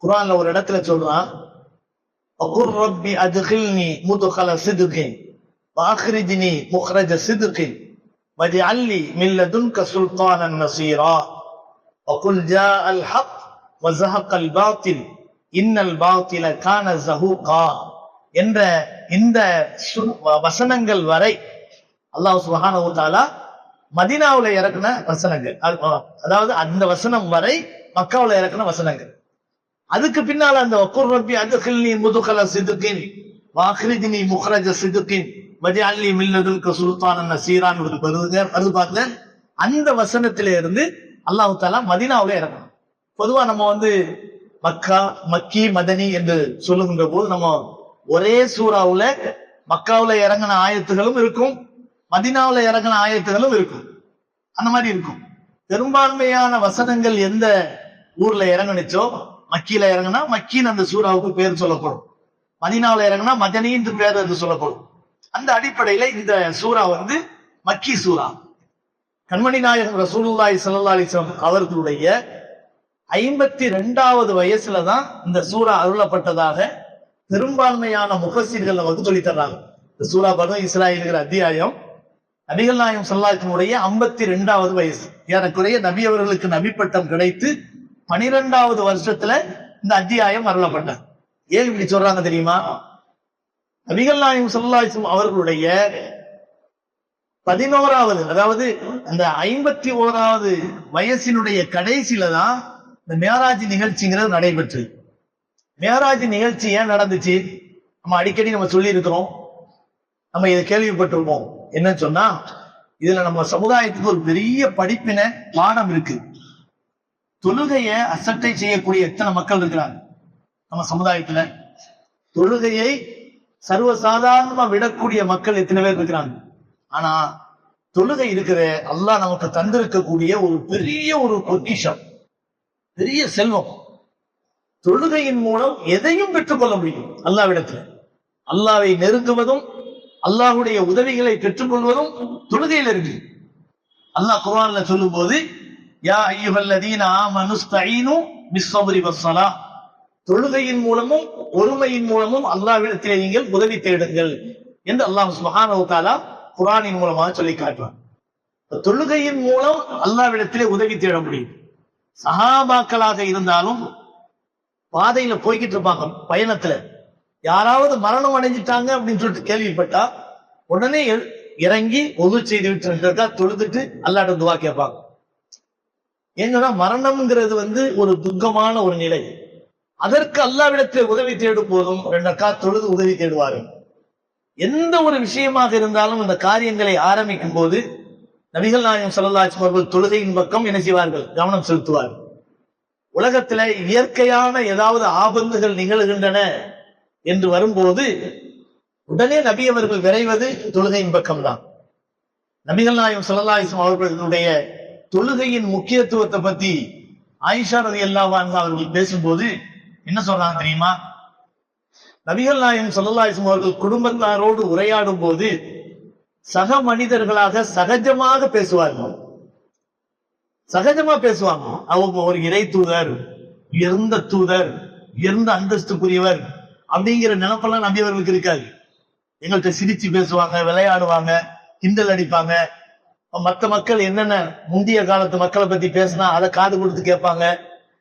குர்ஆன்ல ஒரு இடத்துல சொல்றான், அகுர் ரப்பி அத்கில்னி முத்கல சித்கின் வஅக்ரிஜ்னி முக்ரஜ சித்கின் வஜஅல்லி மின் லதுன்க சுல்தானன் நஸீரா வகுல் ஜாஅல் ஹக் வஸஹகல் பாத்தில் இன்னல் பாத்தில கான ஸஹூகா என்ற இந்த வசனங்கள் வரை அல்லாஹ் சுப்ஹானஹு வ தஆலா மதீனாவுல இறக்குன வசனங்கள். அதாவது அந்த வசனம் வரை மக்காவுல இறக்குன வசனங்கள். அதுக்கு பின்னால அந்த வகுர் ரப்பி அத்கில்னி முத்கல சித்கின் வஅக்ரிஜ்னி முக்ரஜ சித்கின் வஜஅல்லி மின் லதுன்க சுல்தானன் நஸீரான் வருது பாருங்க. அந்த வசனத்தில இருந்து அல்லாஹ் தஆலா மதீனாவுல இறக்கணும். பொதுவா நம்ம மக்கா, மக்கி, மதனி என்று சொல்லுகின்ற போது நம்ம ஒரே சூறாவுல மக்காவுல இறங்கின ஆயத்துகளும் இருக்கும், மதீனாவுல இறங்கின ஆயத்துகளும் இருக்கும். அந்த மாதிரி இருக்கும். பெரும்பான்மையான வசனங்கள் எந்த ஊர்ல இறங்குனுச்சோ, மக்கியில இறங்கினா மக்கின்னு அந்த சூறாவுக்கு பேர் சொல்லப்படும், மதீனாவுல இறங்கினா மதனின்னு பேர் என்று சொல்லப்படும். அந்த அடிப்படையில இந்த சூறா மக்கி சூறா. கண்மணி நாயகம் ரசூலுல்லாஹி ஸல்லல்லாஹு அலைஹி வஸல்லம் அவர்களுடைய 52வது வயசுலதான் இந்த சூறா அருளப்பட்டதாக பெரும்பான்மையான முஃபஸ்ஸிர்கள் நமக்கு சொல்லித் தர்றாங்க. இந்த சூறா பனு இஸ்ராயில் அத்தியாயம் நபிகள் நாயகம் ஸல்லல்லாஹு அலைஹி வஸல்லம் 52வது வயசு. ஏறக்குறைய நபி அவர்களுக்கு நபி பட்டம் கிடைத்து 12வது வருஷத்துல இந்த அத்தியாயம் அருளப்பட்டார். ஏன் இப்படி சொல்றாங்க தெரியுமா? நபிகள் நாயகம் ஸல்லல்லாஹு அலைஹி வஸல்லம் அவர்களுடைய 11வது, அதாவது அந்த 51வது வயசினுடைய கடைசியில தான் இந்த மேராஜ் நிகழ்ச்சிங்கிறது நடைபெற்று. மேராஜ் நிகழ்ச்சி ஏன் நடந்துச்சு? நம்ம அடிக்கடி நம்ம சொல்லி இருக்கிறோம், நம்ம இதை கேள்விப்பட்டிருப்போம். என்னன்னு சொன்னா, இதுல நம்ம சமுதாயத்துக்கு ஒரு பெரிய படிப்பினை பாடம் இருக்கு. தொழுகைய அசட்டை செய்யக்கூடிய எத்தனை மக்கள் இருக்கிறாங்க நம்ம சமுதாயத்துல? தொழுகையை சர்வசாதாரணமா விடக்கூடிய மக்கள் எத்தனை பேர் இருக்கிறாங்க? ஆனா தொழுகை இருக்கிற அல்லாஹ் நமக்கு தந்திருக்கக்கூடிய ஒரு பெரிய ஒரு பொக்கிஷம், பெரிய செல்வம். தொழுகையின் மூலம் எதையும் பெற்றுக்கொள்ள முடியும் அல்லாஹ்விடத்துல. அல்லாஹ்வை நெருங்குவதும் அல்லாஹ்வுடைய உதவிகளை பெற்றுக்கொள்வதும் தொழுகையில் இருக்கு. அல்லாஹ் குர்ஆன்ல சொல்லும் போது, யா அய்யுஹல்லதீன ஆமனு ஸ்தஈனு பிஸ்ஸப்ரி வஸ்ஸலாஹ், தொழுகையின் மூலமும் ஒருமையின் மூலமும் அல்லாஹ்விடத்திலே நீங்கள் உதவி தேடுங்கள் என்று அல்லாஹ் சுப்ஹானஹு வ தஆலா குர்ஆனின் மூலமாக சொல்லி காட்டுவார். தொழுகையின் மூலம் அல்லாஹ்விடத்திலே உதவி தேட முடியும். சஹாபாக்களாக இருந்தாலும் பாதையில போய்கிட்டு இருப்பாங்க, பயணத்துல யாராவது மரணம் அடைஞ்சிட்டாங்க அப்படின்னு சொல்லிட்டு கேள்விப்பட்டா உடனே இறங்கி ஒது செய்து விட்டு தொழுதுட்டு அல்லாஹ்ட்ட துஆ கேட்பாங்க. ஏன்னா மரணம்ங்கிறது ஒரு துக்கமான ஒரு நிலை. அதற்கு அல்லாஹ்விடத்தில் உதவி தேடும் போதும் 2 ரக்காத் தொழுது உதவி தேடுவார்கள். எந்த ஒரு விஷயமாக இருந்தாலும் இந்த காரியங்களை ஆரம்பிக்கும் போது நபிகள் நாயகம் ஸல்லல்லாஹு அலைஹி வஸல்லம் தொழுகையின் பக்கம் என்ன செய்வார்கள்? கவனம் செலுத்துவார்கள். உலகத்துல இயற்கையான ஏதாவது ஆபத்துகள் நிகழ்கின்றன என்று வரும்போது உடனே நபி அவர்கள் விரைவது தொழுகையின் பக்கம்தான். நபிகள் நாயகம் ஸல்லல்லாஹு அலைஹி வஸல்லம் அவர்களுடைய தொழுகையின் முக்கியத்துவத்தை பத்தி ஆயிஷா ரலியல்லாஹு அன்ஹா அவர்கள் பேசும்போது என்ன சொல்றாங்க தெரியுமா? நபிகள் நாயகம் ஸல்லல்லாஹு அலைஹி வஸல்லம் அவர்கள் குடும்பத்தாரோடு உரையாடும் போது சக மனிதர்களாக சகஜமாக பேசுவார்கள். சகஜமா பேசுவாங்க. அவங்க ஒரு இறை தூதர், உயர்ந்த தூதர், உயர்ந்த அந்தஸ்துக்குரியவர் அப்படிங்கிற நினைப்பெல்லாம் நபி அவர்களுக்கு இருக்காது. எங்கள்கிட்ட சிரிச்சு பேசுவாங்க, விளையாடுவாங்க, கிண்டல் அடிப்பாங்க. மற்ற மக்கள் என்னென்ன முந்தைய காலத்து மக்களை பத்தி பேசினா அதை காது கொடுத்து கேட்பாங்க.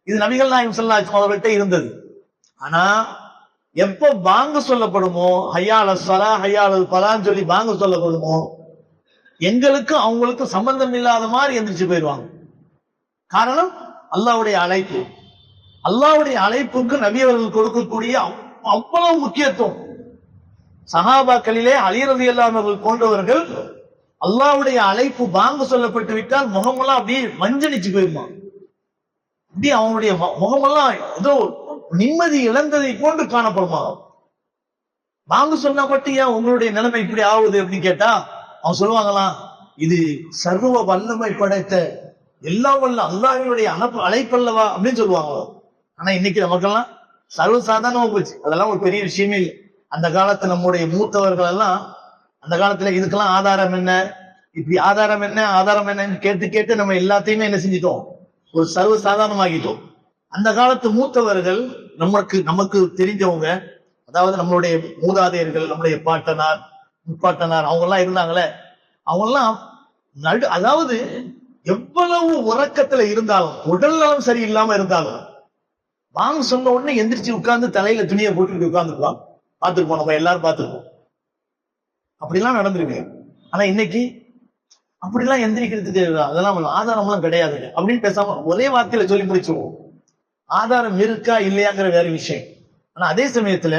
இது நபிகள் நாயகம் ஸல்லல்லாஹு அலைஹி வஸல்லம் அவர்கள்ட்ட இருந்தது. ஆனா எப்போ பாங்கு சொல்லப்படுமோ, ஹய்யால ஸலா ஹய்யால ஃபலான்னு சொல்லி பாங்கு சொல்லப்படுமோ, எங்களுக்கும் அவங்களுக்கும் சம்பந்தம் இல்லாத மாதிரி எந்திரிச்சு போயிடுவாங்க. காரணம் அல்லாஹ்வுடைய அழைப்பு. அல்லாஹ்வுடைய அழைப்புக்கு நபி அவர்கள் கொடுக்கக்கூடிய அவ்வளவு முக்கியத்துவம். சஹாபாக்களிலே அலி ரலியல்லாஹு அன்ஹு அவர்கள் போன்றவர்கள் அல்லாஹ்வுடைய அழைப்பு பாங்கு சொல்லப்பட்டு விட்டால் முகமெல்லாம் அப்படியே மஞ்சளிச்சு போயிருமா. அப்படியே அவங்களுடைய முகமெல்லாம் ஏதோ நிம்மதி இழந்ததை போன்று காணப்படுமா. பாங்கு சொன்னா மட்டும் ஏன் உங்களுடைய நிலைமை இப்படி ஆகுது அப்படின்னு கேட்டா அவங்க சொல்லுவாங்களாம், இது சர்வ வல்லமை படைத்த எல்லா வல்ல அல்லாஹ்வுடைய அழைப்பல்லவா அப்படின்னு சொல்லுவாங்க. ஆனா இன்னைக்கு நமக்கெல்லாம் சர்வசாதாரணமா போச்சு. அதெல்லாம் ஒரு பெரிய விஷயமே இல்லை. அந்த காலத்துல நம்முடைய மூத்தவர்கள் எல்லாம் அந்த காலத்துல இதுக்கெல்லாம் ஆதாரம் என்ன, இப்படி ஆதாரம் என்ன ஆதாரம் என்னன்னு கேட்டு கேட்டு நம்ம எல்லாத்தையுமே என்ன செஞ்சிட்டோம், ஒரு சர்வசாதாரணமாகிட்டோம். அந்த காலத்து மூத்தவர்கள் நமக்கு தெரிஞ்சவங்க, அதாவது நம்மளுடைய மூதாதையர்கள், நம்முடைய பாட்டனார் முப்பாட்டனார் அவங்க எல்லாம் இருந்தாங்களே, அவங்க எல்லாம் அதாவது எவ்வளவு உறக்கத்துல இருந்தாலும், உடல் நலம் சரியில்லாம இருந்தாலும் வாங்க சொன்ன உடனே எந்திரிச்சு உட்கார்ந்து தலையில துணியை போட்டு உட்கார்ந்துக்குவான். பார்த்துருப்போம், நம்ம எல்லாரும் பார்த்துருப்போம். அப்படிலாம் நடந்திருக்கு. ஆனா இன்னைக்கு அப்படிலாம் எந்திரிக்கிறதுக்கு அதெல்லாம் ஆதாரம் எல்லாம் கிடையாது அப்படின்னு பேசாம ஒரே வார்த்தையில சொல்லி முடிச்சுவோம். ஆதாரம் இருக்கா இல்லையாங்கிற வேற விஷயம். ஆனா அதே சமயத்துல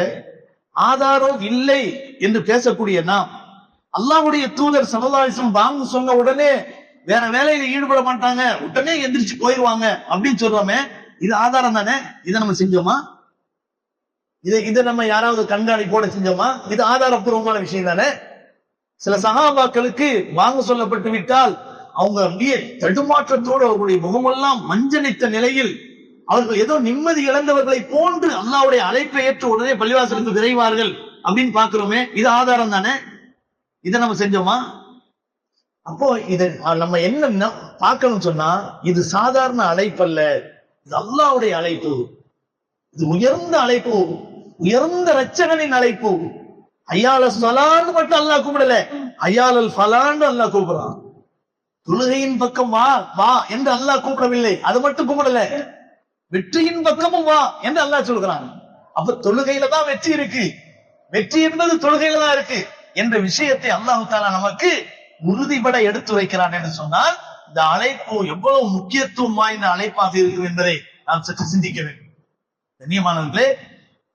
ஆதாரம் இல்லை என்று பேசக்கூடிய நாம், அல்லாஹ்வுடைய தூதர் ஸல்லல்லாஹு அலைஹி வஸல்லம் பாங்கு சொன்ன உடனே வேற வேலையில ஈடுபட மாட்டாங்க, உடனே எந்திரிச்சு போயிடுவாங்க அப்படின்னு சொல்றோமே, இது ஆதாரம் தானே? இதை நம்ம செஞ்சோமா? இதை நம்ம யாராவது கண்காணிப்போட செஞ்சோமா? இது ஆதாரப்பூர்வமான விஷயம் தானே? சில சஹாபாக்களுக்கு வாங்க சொல்லப்பட்டு விட்டால் அவங்க அப்படியே தடுமாற்றத்தோடு அவர்களுடைய முகமெல்லாம் மஞ்சளித்த நிலையில் அவர்கள் ஏதோ நிம்மதி இழந்தவர்களை போன்று அல்லாஹ்வுடைய அழைப்பை ஏற்று உடனே பள்ளிவாசலுக்கு விரைவார்கள் அப்படின்னு பாக்குறோமே, இது ஆதாரம் தானே? இதை நம்ம செஞ்சோமா? அப்போ இதை நம்ம என்ன பார்க்கணும் சொன்னா, இது சாதாரண அழைப்பு அல்ல, இது அல்லாஹ்வுடைய அழைப்பு. இது உயர்ந்த அழைப்பு, உயர்ந்த இரட்சகனின் அழைப்பு. ஹய்யால ஸலான்னு மட்டும் அல்லாஹ் கூப்பிடல, ஹய்யாலல் ஃபலான்னு அல்லாஹ் கூப்பிடுறான். தொழுகையின் பக்கம் வா வா என்று அல்லாஹ் கூப்பிடவில்லை, அது மட்டும் கூப்பிடல, வெற்றியின் பக்கமும் வா என்று அல்லாஹ் சொல்கிறான். அப்ப தொழுகையில தான் வெற்றி இருக்கு, வெற்றி என்பது தொழுகையில தான் இருக்கு என்ற விஷயத்தை அல்லாஹ் தஆலா நமக்கு உறுதிபட எடுத்து வைக்கிறான் என்று சொன்னால், இந்த அழைப்பு எவ்வளவு முக்கியத்துவம் வாய்ந்த அழைப்பாக இருக்கும் என்பதை நாம் சற்று சிந்திக்க வேண்டும். கண்ணியமானவர்களே,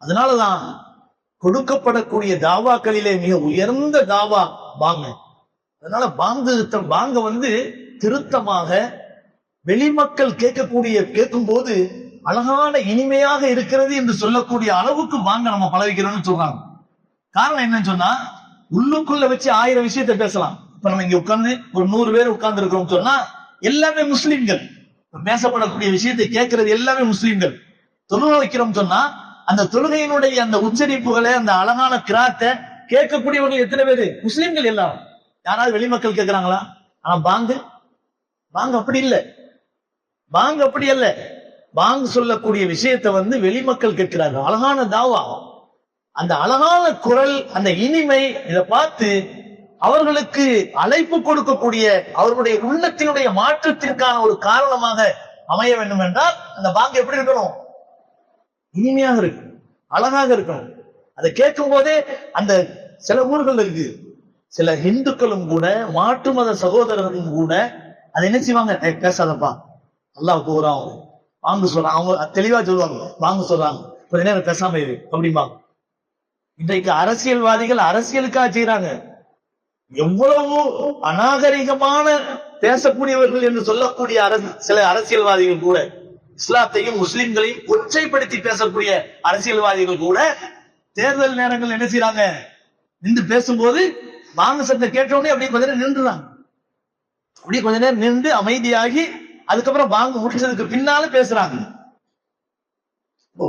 அதனாலதான் கொடுக்கப்படக்கூடிய தாவாக்களிலே மிக உயர்ந்த தாவா பாங்கு. அதனால பாங்க திருத்தமாக வெளிமக்கள் கேட்கும் போது அழகான இனிமையாக இருக்கிறது என்று சொல்லக்கூடிய அளவுக்கு பாங்க நம்ம பழகிக்கிறோம்னு சொல்றாங்க. காரணம் என்னன்னு சொன்னா, உள்ளுக்குள்ள வச்சு 1000 விஷயத்தை பேசலாம். இப்ப நம்ம இங்க உட்கார்ந்து ஒரு 100 பேர் உட்கார்ந்து இருக்கிறோம் சொன்னா எல்லாமே முஸ்லிம்கள், பேசப்படக்கூடிய விஷயத்தை கேட்கறது எல்லாமே முஸ்லிம்கள். தொழுகை வைக்கிறோம் சொன்னா அந்த தொழுகையினுடைய அந்த உச்சரிப்புகளை, அந்த அழகான கிராத்தை கேட்கக்கூடியவர்கள் எத்தனை பேரு? முஸ்லிம்கள் எல்லாரும். யாராவது வெளிமக்கள் கேட்கிறாங்களா? ஆனா பாங்கு அப்படி இல்லை. பாங்கு அப்படி அல்ல. பாங்கு சொல்லக்கூடிய விஷயத்தை வெளிமக்கள் கேட்கிறார்கள். அழகான தாவா, அந்த அழகான குரல், அந்த இனிமை, இதை பார்த்து அவர்களுக்கு அழைப்பு கொடுக்கக்கூடிய அவர்களுடைய உள்ளத்தினுடைய மாற்றத்திற்கான ஒரு காரணமாக அமைய வேண்டும் என்றால் அந்த பாங்கு எப்படி இருக்கணும்? இனிமையாக இருக்கு, அழகாக இருக்கணும். அதை கேட்கும் போதே அந்த சில ஊர்கள் இருக்கு, சில இந்துக்களும் கூட மாற்று மத சகோதரர்களும் கூட அதை என்ன செய்வாங்க? பேசாதப்பா, அல்லாஹ் போறான், வாங்க சொல்றாங்க. அவங்க தெளிவா சொல்லுவாங்க, வாங்க சொல்றாங்க, கொஞ்ச நேரம் பேசாம இரு அப்படிம்பாங்க. இன்றைக்கு அரசியல்வாதிகள் அரசியலுக்காக செய்யறாங்க. எவ்வளவு அநாகரிகமான பேசக்கூடியவர்கள் என்று சொல்லக்கூடிய சில அரசியல்வாதிகள் கூட, இஸ்லாத்தையும் முஸ்லிம்களையும் கொச்சைப்படுத்தி பேசக்கூடிய அரசியல்வாதிகள் கூட தேர்தல் நேரங்கள் என்ன செய்யறாங்க? நின்று பேசும்போது வாங்க சத்தம் கேட்டவுடனே அப்படியே கொஞ்ச நேரம் நின்றுறாங்க. அப்படியே கொஞ்ச நேரம் நின்று அமைதியாகி அதுக்கப்புறம் வாங்க முடிச்சதுக்கு பின்னால பேசுறாங்க.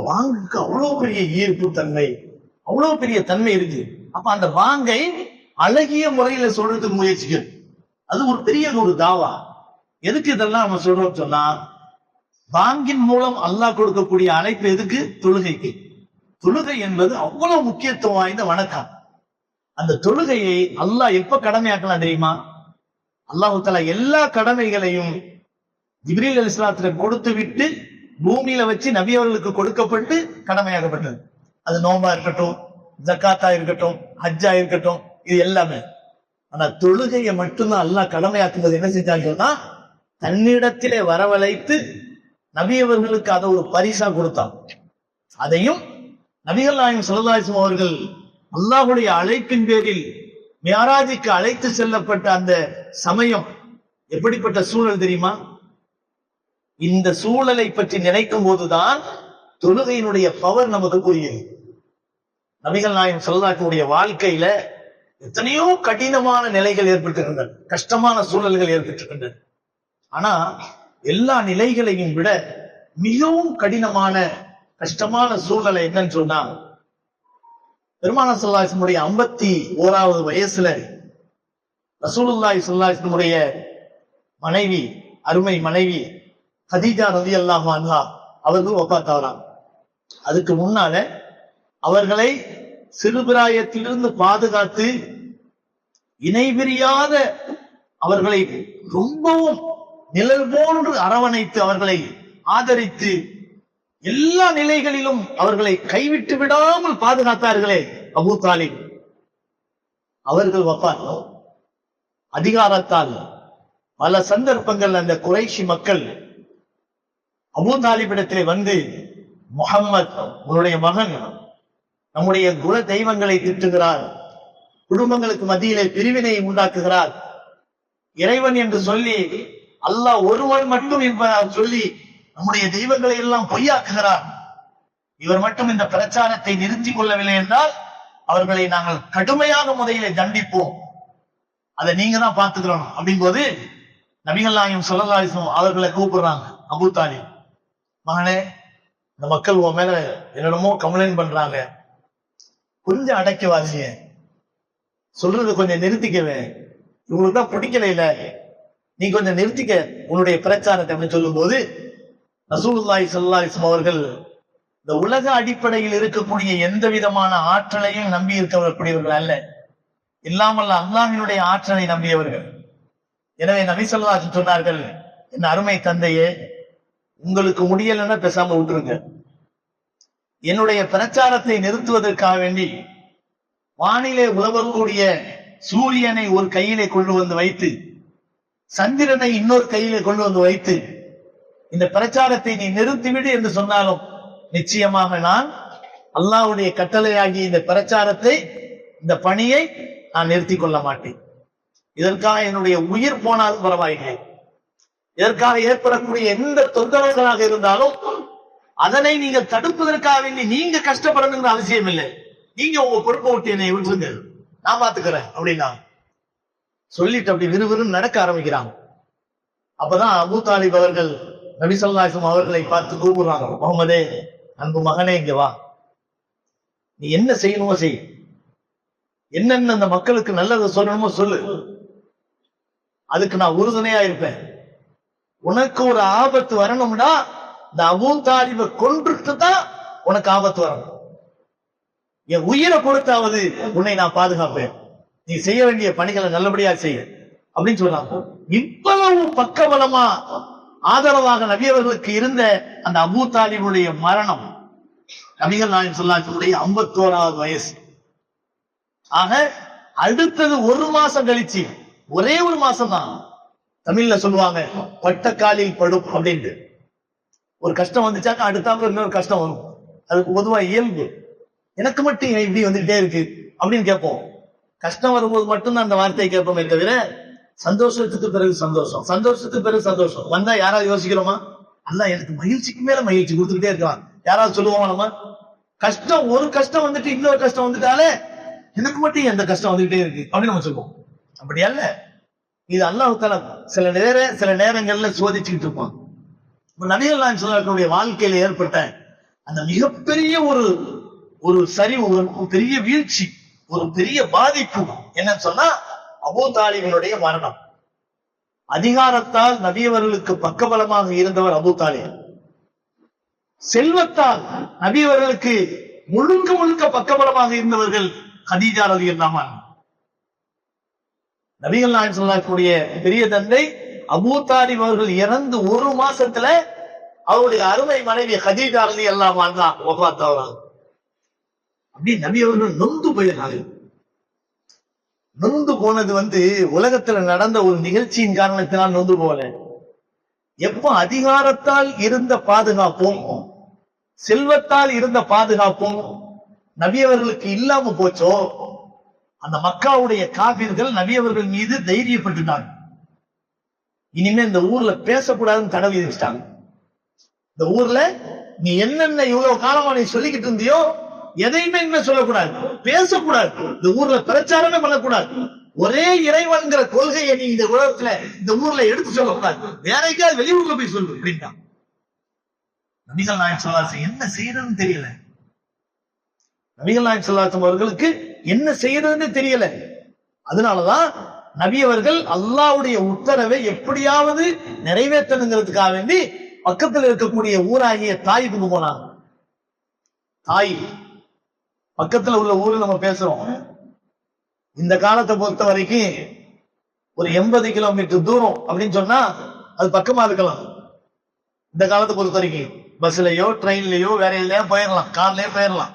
வாங்குக்கு அவ்வளவு பெரிய ஈர்ப்பு தன்மை, அவ்வளவு பெரிய தன்மை இருக்கு. அப்ப அந்த வாங்கை அழகிய முறையில சொல்றதுக்கு முயற்சிகள், அது ஒரு பெரிய ஒரு தாவா. எதுக்கு இதெல்லாம் நம்ம சொல்றோம் சொன்னா, பாங்கின் மூலம் அல்லாஹ் கொடுக்கக்கூடிய அழைப்பு எதுக்கு? தொழுகைக்கு. தொழுகை என்பது அவ்வளவு முக்கியத்துவம் வாய்ந்த வணக்கம். அந்த தொழுகையை அல்லாஹ் எப்ப கடமையாக்கலாம் தெரியுமா? அல்லாஹு தஆலா எல்லா கடமைகளையும் ஜிப்ரீல் அலைஹிஸ்ஸலாத்துல கொடுத்து விட்டு பூமியில வச்சு நபி அவர்களுக்கு கொடுக்கப்பட்டு கடமையாக்கப்பட்டது. அது நோம்பா இருக்கட்டும், ஜக்காத்தா இருக்கட்டும், ஹஜ்ஜா இருக்கட்டும், இது எல்லாமே. ஆனா தொழுகையை மட்டும்தான் அல்லாஹ் கடமையாக்குவது என்ன செஞ்சாங்கன்னா, தன்னிடத்திலே வரவழைத்து நபி அவர்களுக்கு அதை ஒரு பரிசா கொடுத்தான். அதையும் நபிகள் நாயகம் ஸல்லல்லாஹு அலைஹி வஸல்லம் அவர்கள் அல்லாஹ்வுடைய அழைப்பின் பேரில் மியராஜுக்கு அழைத்து செல்லப்பட்ட அந்த சமயம் எப்படிப்பட்ட சூழல் தெரியுமா? இந்த சூழலை பற்றி நினைக்கும் போதுதான் தொழுகையினுடைய பவர் நமக்கு புரியுது. நபிகள் நாயகம் ஸல்லல்லாஹு அலைஹி வஸல்லம் வாழ்க்கையில எத்தனையோ கடினமான நிலைகள் ஏற்பட்டிருக்கின்றன, கஷ்டமான சூழல்கள் ஏற்பட்டிருக்கின்றன. ஆனா எல்லா நிலைகளையும் விட மிகவும் கடினமான கஷ்டமான சூழ்நிலை என்னன்னு சொன்னா, பெருமானார் ஸல்லல்லாஹு அலைஹி வஸல்லம் 51வது வயசுல ரசூலுல்லாஹி ஸல்லல்லாஹு அலைஹி வஸல்லம் மனைவி, அருமை மனைவி கதீஜா ரலியல்லாஹு அன்ஹா அவர்கள் வஃபாத் ஆகிறாங்க. அதுக்கு முன்னால அவர்களை சிறுபிராயத்திலிருந்து பாதுகாத்து இணைபிரியாத அவர்களை ரொம்பவும் நிழல் போன்று அரவணைத்து அவர்களை ஆதரித்து எல்லா நிலைகளிலும் அவர்களை கைவிட்டு விடாமல் பாதுகாத்தார்களே அபூ தாலிப். அவர்கள் வஃபாத். அதிகாரத்தால் பல சந்தர்ப்பங்கள் அந்த குறைஷி மக்கள் அபூ தாலிபிடத்திலே வந்து, முஹம்மத் உன்னுடைய மகன் நம்முடைய குல தெய்வங்களை திட்டுகிறார், குடும்பங்களுக்கு மத்தியிலே பிரிவினை உண்டாக்குகிறார், இறைவன் என்று சொல்லி அல்லாஹ் ஒருவன் மட்டும் என்பதாக சொல்லி நம்முடைய தெய்வங்களை எல்லாம் பொய்யாக்குகிறார், இவர் மட்டும் இந்த பிரச்சாரத்தை நிறுத்திக் கொள்ளவில்லை என்றால் அவர்களை நாங்கள் கடுமையாக முறையிலே தண்டிப்போம், அதை நீங்க தான் பார்த்துக்கிறோம். அப்படின் போது நபிகள் நாயகம் ஸல்லல்லாஹு அலைஹி வஸல்லம் அவர்களை கூப்பிடுறாங்க. அபூ தாலிப், மகனே, இந்த மக்கள் உன் மேல என்னென்னமோ கம்ப்ளைண்ட் பண்றாங்க, கொஞ்சம் அடக்கி வாசிய, சொல்றது கொஞ்சம் நிறுத்திக்கவே, இவங்களுக்கு தான் பிடிக்கல, இல்ல நீ கொஞ்சம் நிறுத்திக்க உன்னுடைய பிரச்சாரத்தை அப்படின்னு சொல்லும் போது ரசூலுல்லாஹி ஸல்லல்லாஹு அலைஹி வஸல்லம் அவர்கள் இந்த உலக அடிப்படையில் இருக்கக்கூடிய எந்த விதமான ஆற்றலையும் நம்பி இருக்கக்கூடியவர்கள் அல்ல, இல்லாமல் அல்லாஹ்வினுடைய ஆற்றலை நம்பியவர்கள். எனவே நபி ஸல்லல்லாஹு அலைஹி வஸல்லம் சொன்னார்கள், என் அருமை தந்தையே, உங்களுக்கு முடியலன்னா பேசாம விட்டுருங்க. என்னுடைய பிரச்சாரத்தை நிறுத்துவதற்காக வேண்டி வானிலே உலவக்கூடிய சூரியனை ஒரு கையிலே கொண்டு வந்து வைத்து, சந்திரனை இன்னொரு கையிலே கொண்டு வந்து வைத்து, இந்த பிரச்சாரத்தை நீ நிறுத்திவிடு என்று சொன்னாலும் நிச்சயமாக நான் அல்லாஹ்வுடைய கட்டளையாகி இந்த பிரச்சாரத்தை, இந்த பணியை நான் நிறுத்தி கொள்ள மாட்டேன். இதற்காக என்னுடைய உயிர் போனாலும் பரவாயில்லை, இதற்காக ஏற்படக்கூடிய எந்த தொந்தரவுகளாக இருந்தாலும் அதனை நீங்க தடுப்பதற்காக வேண்டி நீங்க கஷ்டப்படணுங்கிற அவசியம் இல்லை, நீங்க உங்க பொறுப்பை விட்டு என்னை விட்டுருங்க, நான் பாத்துக்கிறேன் அப்படின்னா சொல்லிட்டு அப்படி விறுவிறுன்னு நடக்க ஆரம்பிக்கிறாங்க. அப்பதான் அபூ தாலிப் அவர்கள் நபி ஸல்லல்லாஹு அலைஹி வஸல்லம் அவர்களை பார்த்து கூப்பிடுறாங்க, முஹம்மதே, அன்பு மகனே, இங்க வா, நீ என்ன செய்யணுமோ செய், என்னென்ன அந்த மக்களுக்கு நல்லதை சொல்லணுமோ சொல்லு, அதுக்கு நான் உறுதுணையா இருப்பேன். உனக்கு ஒரு ஆபத்து வரணும்னா இந்த அபூ தாலிபை கொன்றுட்டு தான் உனக்கு ஆபத்து வரணும், என் உயிரை கொடுத்தாவது உன்னை நான் பாதுகாப்பேன், நீ செய்ய வேண்டிய பணிகளை நல்லபடியா செய்ய அப்படின்னு சொல்றாங்க. இவ்வளவு பக்கபலமா ஆதரவாக நபி அவர்களுக்கு இருந்த அந்த அபூ தாலிபுடைய மரணம் நபிகள் நாயகம் ஸல்லல்லாஹு அலைஹி வஸல்லம் 51வது வயசு. ஆக அடுத்தது ஒரு மாசம் கழிச்சு, ஒரே ஒரு மாசம் தான், தமிழ்ல சொல்லுவாங்க பட்டக்காலில் படும் அப்படின்ட்டு. ஒரு கஷ்டம் வந்துச்சாக்க அடுத்தாப்புல இன்னொரு கஷ்டம் வரும், அதுக்கு பொதுவா இயல்பு. எனக்கு மட்டும் இப்படி வந்துகிட்டே இருக்கு அப்படின்னு கேட்போம். கஷ்டம் வரும்போது மட்டும்தான் அந்த வார்த்தையை கேட்போமே தவிர சந்தோஷத்துக்கு பிறகு சந்தோஷம், சந்தோஷத்துக்கு பிறகு சந்தோஷம் வந்தா யாராவது யோசிக்கிறோமா? அல்லாஹ் எனக்கு மகிழ்ச்சிக்கு மேல மகிழ்ச்சி கொடுத்துக்கிட்டே இருக்கான், யாராவது சொல்லுவோமா? நம்ம கஷ்டம், ஒரு கஷ்டம் வந்துட்டு இன்னொரு கஷ்டம் வந்துட்டாலே எனக்கு மட்டும் எந்த கஷ்டம் வந்துகிட்டே இருக்கு அப்படின்னு நம்ம சொல்லுவோம். அப்படி அல்ல, இது அல்லாஹ் தஆலா சில நேரங்கள்ல சோதிச்சுக்கிட்டு இருப்பான். நபிகள் நாயகம் ஸல்லல்லாஹு அலைஹி வாழ்க்கையில ஏற்பட்ட அந்த மிகப்பெரிய ஒரு சரிவு, ஒரு பெரிய வீழ்ச்சி, ஒரு பெரிய பாதிப்பு என்னன்னு சொன்னா அபூ தாலிபினுடைய மரணம். அதிகாரத்தால் நபியவர்களுக்கு பக்கபலமாக இருந்தவர் அபூ தாலிப். செல்வத்தால் நபியவர்களுக்கு முழுக்க பக்கபலமாக இருந்தவர்கள் கதீஜா ரலியல்லாஹு அன்ஹா. நபிகள் நாயகம் ஸல்லல்லாஹு அலைஹி பெரிய தந்தை அபூ தாலிப் அவர்கள் இறந்து ஒரு மாசத்துல அவருடைய அருமை மனைவி கதீஜா ரலியல்லாஹு அன்ஹா வஃபாத் ஆகுறாங்க. அப்படி நபி அவர்கள் நொந்து போயிடுறாங்க. நொந்து போனது உலகத்துல நடந்த ஒரு நிகழ்ச்சியின் காரணத்தினால் நொந்து போல. எப்ப அதிகாரத்தால் இருந்த பாதுகாப்பும் செல்வத்தால் இருந்த பாதுகாப்பும் நபியவர்களுக்கு இல்லாம போச்சோ, அந்த மக்காவுடைய காபிர்கள் நபியவர்கள் மீது தைரியப்பட்டுட்டாங்க. இனிமே இந்த ஊர்ல பேசக்கூடாதுன்னு தடை விதிச்சிட்டாங்க. இந்த ஊர்ல நீ என்னென்ன இவ்வளவு காலமா நீ சொல்லிக்கிட்டு இருந்தியோ எதையுமே இனிமே சொல்லக்கூடாது, பேசக்கூடாது, இந்த ஊர்ல பிரச்சாரமே பண்ணக்கூடாது, ஒரே இறைவன்கிற கொள்கையை நீ இந்த உலகத்துல இந்த ஊர்ல எடுத்து சொல்லக்கூடாது, வேற எங்கேயாவது வெளியூர்ல போய் சொல்லு அப்படின்ட்டான். நபிகள் நாயகம் ஸல்லல்லாஹு அலைஹி என்ன செய்யறதுன்னு தெரியல. நபிகள் நாயகம் ஸல்லல்லாஹு அலைஹி அவர்களுக்கு என்ன செய்யறதுன்னு தெரியல. அதனாலதான் நபி அவர்கள் அல்லாஹ்வுடைய உத்தரவை எப்படியாவது நிறைவேற்றணுங்கிறதுக்காக வேண்டி பக்கத்தில் இருக்கக்கூடிய ஊராகிய தாயிஃபுக்கு போனாங்க. தாயிஃப் பக்கத்துல உள்ள ஊரு நம்ம பேசுறோம். இந்த காலத்தை பொறுத்த வரைக்கும் ஒரு 80 கிலோமீட்டர் தூரம் அப்படின்னு சொன்னா அது பக்கமா இருக்கலாம். இந்த காலத்தை பொறுத்த வரைக்கும் பஸ்லயோ ட்ரெயின்லயோ வேற எதுலயோ போயிடலாம், கார்லயோ போயிடலாம்.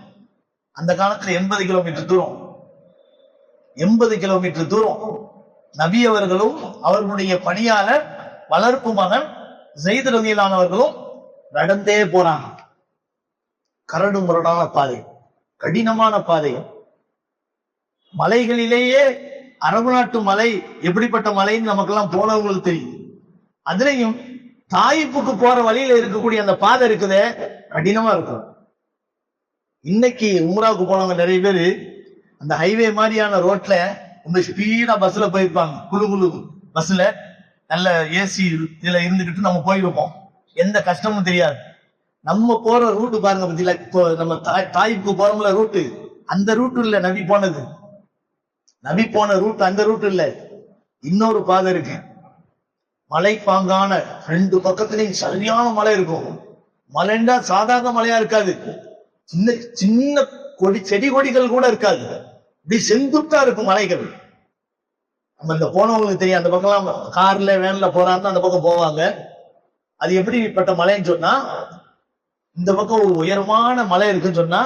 அந்த காலத்துல 80 கிலோமீட்டர் தூரம். 80 கிலோமீட்டர் தூரம் நபி அவர்களும் அவர்களுடைய பணியாளர் வளர்ப்பு மகன் ஸைத் ரலியல்லாஹு அவர்களும் நடந்தே போறாங்க. கரடு முரடான பாதை, கடினமான பாதை. மலைகளிலேயே அரபு நாட்டு மலை எப்படிப்பட்ட மலைன்னு நமக்கெல்லாம் போனவங்களுக்கு தெரியும். அதுலயும் தாயிப்புக்கு போற வழியில இருக்கக்கூடிய அந்த பாதை இருக்குதே கடினமா இருக்கும். இன்னைக்கு உம்ராவுக்கு போனவங்க நிறைய பேரு அந்த ஹைவே மாதிரியான ரோட்ல ரொம்ப ஸ்பீடா பஸ்ல போயிருப்பாங்க. குழு பஸ்ல நல்ல ஏசி இதுல இருந்துகிட்டு நம்ம போயிருப்போம், எந்த கஷ்டமும் தெரியாது. நம்ம போற ரூட்டு பாருங்க பத்தியில, இப்போ நம்ம தாயிப்புக்கு போறோம்ல ரூட்டு, அந்த ரூட்டு இல்ல நபி போனது. நபி போன ரூட் அந்த ரூட் இல்ல, இன்னொரு பாதை இருக்கு. மலைப்பாங்கான 2 பக்கத்துலயும் சரியான மலை இருக்கும். மலைண்டா சாதாரண மலையா இருக்காது, சின்ன சின்ன செடி கொடிகள் கூட இருக்காது, இப்படி செங்குத்தா இருக்கும் மலைகள். நம்ம இந்த போனவங்களுக்கு தெரியும், அந்த பக்கம் கார்ல வேன்ல போறான்னு அந்த பக்கம் போவாங்க. அது எப்படிப்பட்ட மலைன்னு சொன்னா, இந்த பக்கம் ஒரு உயரமான மலை இருக்குன்னு சொன்னா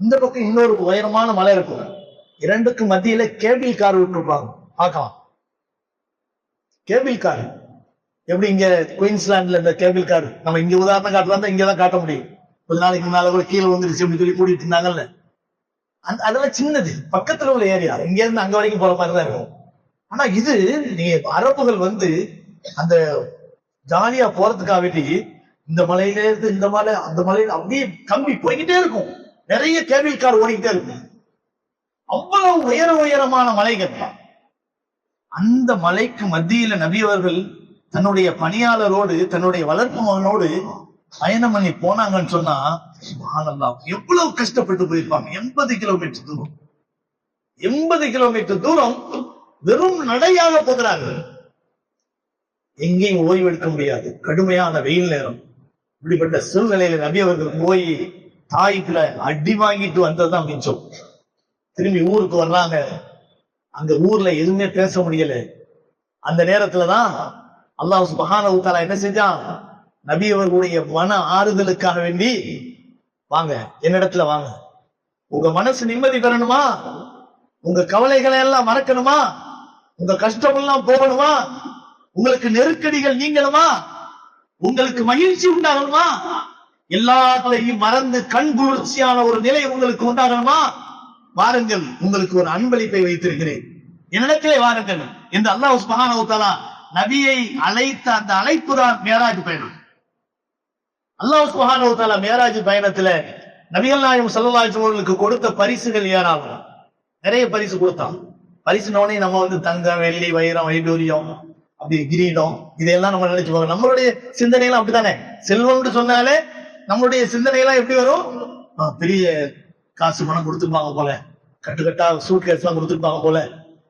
இந்த பக்கம் இன்னொரு உயரமான மலை இருக்கும். இரண்டுக்கு மத்தியில கேபிள் கார் விட்டுருப்பாங்க, பார்க்கலாம். கேபிள் கார் எப்படி இங்க குயின்ஸ்லாண்ட்ல இந்த கேபிள் கார் நம்ம இங்க உதாரணம் காட்டலாம், இங்கதான் காட்ட முடியும். கொஞ்ச நாளைக்கு முன்னால கூட கீழே வந்துருச்சு அப்படின்னு சொல்லி கூட்டிட்டு இருந்தாங்கல்ல, அதெல்லாம் சின்னது, பக்கத்துல உள்ள ஏரியா, இங்க இருந்து அங்க வரைக்கும் போற மாதிரிதான் இருக்கும். ஆனா இது நீ அரபுகள் அந்த ஜாலியா போறதுக்காக வேண்டி இந்த மலையில இருந்து இந்த மலை அந்த மலையில அப்படியே கம்பி போய்கிட்டே இருக்கும், நிறைய கேபிள் கார் ஓடிக்கிட்டே இருக்கும். அவ்வளவு உயரமான மலைகள். அந்த மலைக்கு மத்தியில நபி அவர்கள் தன்னுடைய பணியாளரோடு தன்னுடைய வளர்ப்பு மகனோடு பயணம் பண்ணி போனாங்கன்னு சொன்னா சுப்ஹானல்லாஹ், எவ்வளவு கஷ்டப்பட்டு போயிருப்பாங்க. 80 கிலோமீட்டர் தூரம், 80 கிலோமீட்டர் தூரம் வெறும் நடையாக போகிறாங்க. எங்கேயும் ஓய்வெடுக்க முடியாது, கடுமையான வெயில் நேரம். இப்படிப்பட்ட சூழ்நிலையில நபி அவர்கள் போய் தாயிஃப்ல அடி வாங்கிட்டு வந்ததுதான் மிச்சம். திரும்பி ஊருக்கு வர்றாங்க. அங்க ஊர்ல எதுவுமே பேச முடியல. அந்த நேரத்துலதான் அல்லாஹ் சுப்ஹானஹு வ தஆலா என்ன செஞ்சான், நபி அவர்களுடைய மன ஆறுதலுக்காக வேண்டி, வாங்க என்னிடத்துல வாங்க, உங்க மனசு நிம்மதி பெறணுமா, உங்க கவலைகளை எல்லாம் மறக்கணுமா, உங்க கஷ்டம் எல்லாம் போகணுமா, உங்களுக்கு நெருக்கடிகள் நீங்கணுமா, உங்களுக்கு மகிழ்ச்சி உண்டாகணுமா, எல்லாத்தையும் மறந்து கண் குளிர்ச்சியான ஒரு நிலை உங்களுக்கு உண்டாகணுமா, வாருங்கள், உங்களுக்கு ஒரு அன்பளிப்பை வைத்திருக்கிறேன், என்னிடத்திலே வாருங்கள் என்று அல்லாஹ் சுப்ஹானஹு வ தஆலா நபியை அழைத்த அந்த அழைப்பு தான் மேராஜ் பயணம். அல்லாஹ் சுப்ஹானஹு வ தஆலா மேராஜ் பயணத்துல நபிகள் நாயகம் ஸல்லல்லாஹு அலைஹி வஸல்லம் கொடுத்த பரிசுகள் ஏராளம், நிறைய பரிசு கொடுத்தான். பரிசுனோடனே நம்ம வந்து தங்கம், வெள்ளி, வைரம், வைடூரியம், அப்படி கிரீடம் இதையெல்லாம் நம்ம நினைச்சு போகிறோம். நம்மளுடைய சிந்தனையெல்லாம் அப்படித்தானே. செல்வம்னு சொன்னாலே நம்மளுடைய சிந்தனையெல்லாம் எப்படி வரும்? பெரிய காசு பணம் கொடுத்துருப்பாங்க போல, கட்டுக்கட்டா சூட் கேஸ் எல்லாம் கொடுத்துருப்பாங்க போல,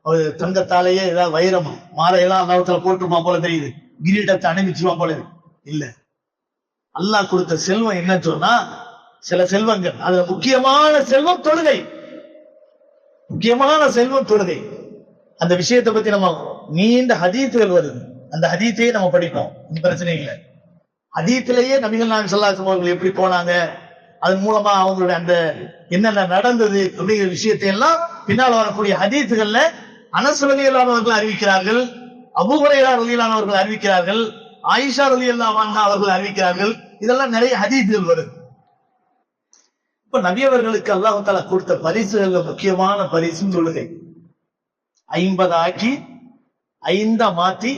ஒரு தங்கத்தாலேயே ஏதாவது வைரம் மாலையெல்லாம் அல்லாஹ்வுத்தாலா போட்டிருப்பான் போல தெரியுது, கிரீடத்தை அணிவிச்சுவான் போல. இல்ல, அல்லாஹ் கொடுத்த செல்வம் என்னன்னு சொன்னா சில செல்வங்கள், அதுல முக்கியமான செல்வம் தொழுகை. முக்கியமான செல்வம் தொழுகை. அந்த விஷயத்தை பத்தி நம்ம நீண்ட ஹதீத்துகள் வருது, அந்த ஹதீத்தையே நம்ம படிப்போம், பிரச்சனை இல்லை. ஹதீத்திலேயே நபிகள் நாயகம் ஸல்லல்லாஹு அலைஹி வஸல்லம் அவர்கள் எப்படி போனாங்க, அதன் மூலமா அவங்களுடைய அந்த என்னென்ன நடந்தது அப்படிங்கிற விஷயத்தை எல்லாம் பின்னால் வரக்கூடிய ஹதீத்துகள்ல அனஸ் ரலியல்லாஹு அவர்கள் அறிவிக்கிறார்கள், அபூ ஹுரைரா ரலியல்லாஹு அவர்கள் அறிவிக்கிறார்கள், ஆயிஷா ரலியல்லாஹு அன்ஹா அவர்கள் அறிவிக்கிறார்கள். இதெல்லாம் நிறைய ஹதீத்துகள் வருது. இப்ப நபி அவர்களுக்கு அல்லாஹ் தஆலா கொடுத்த பரிசுகள்ல முக்கியமான பரிசு தொழுகை. 50 ஆக்கி 5 மாத்தி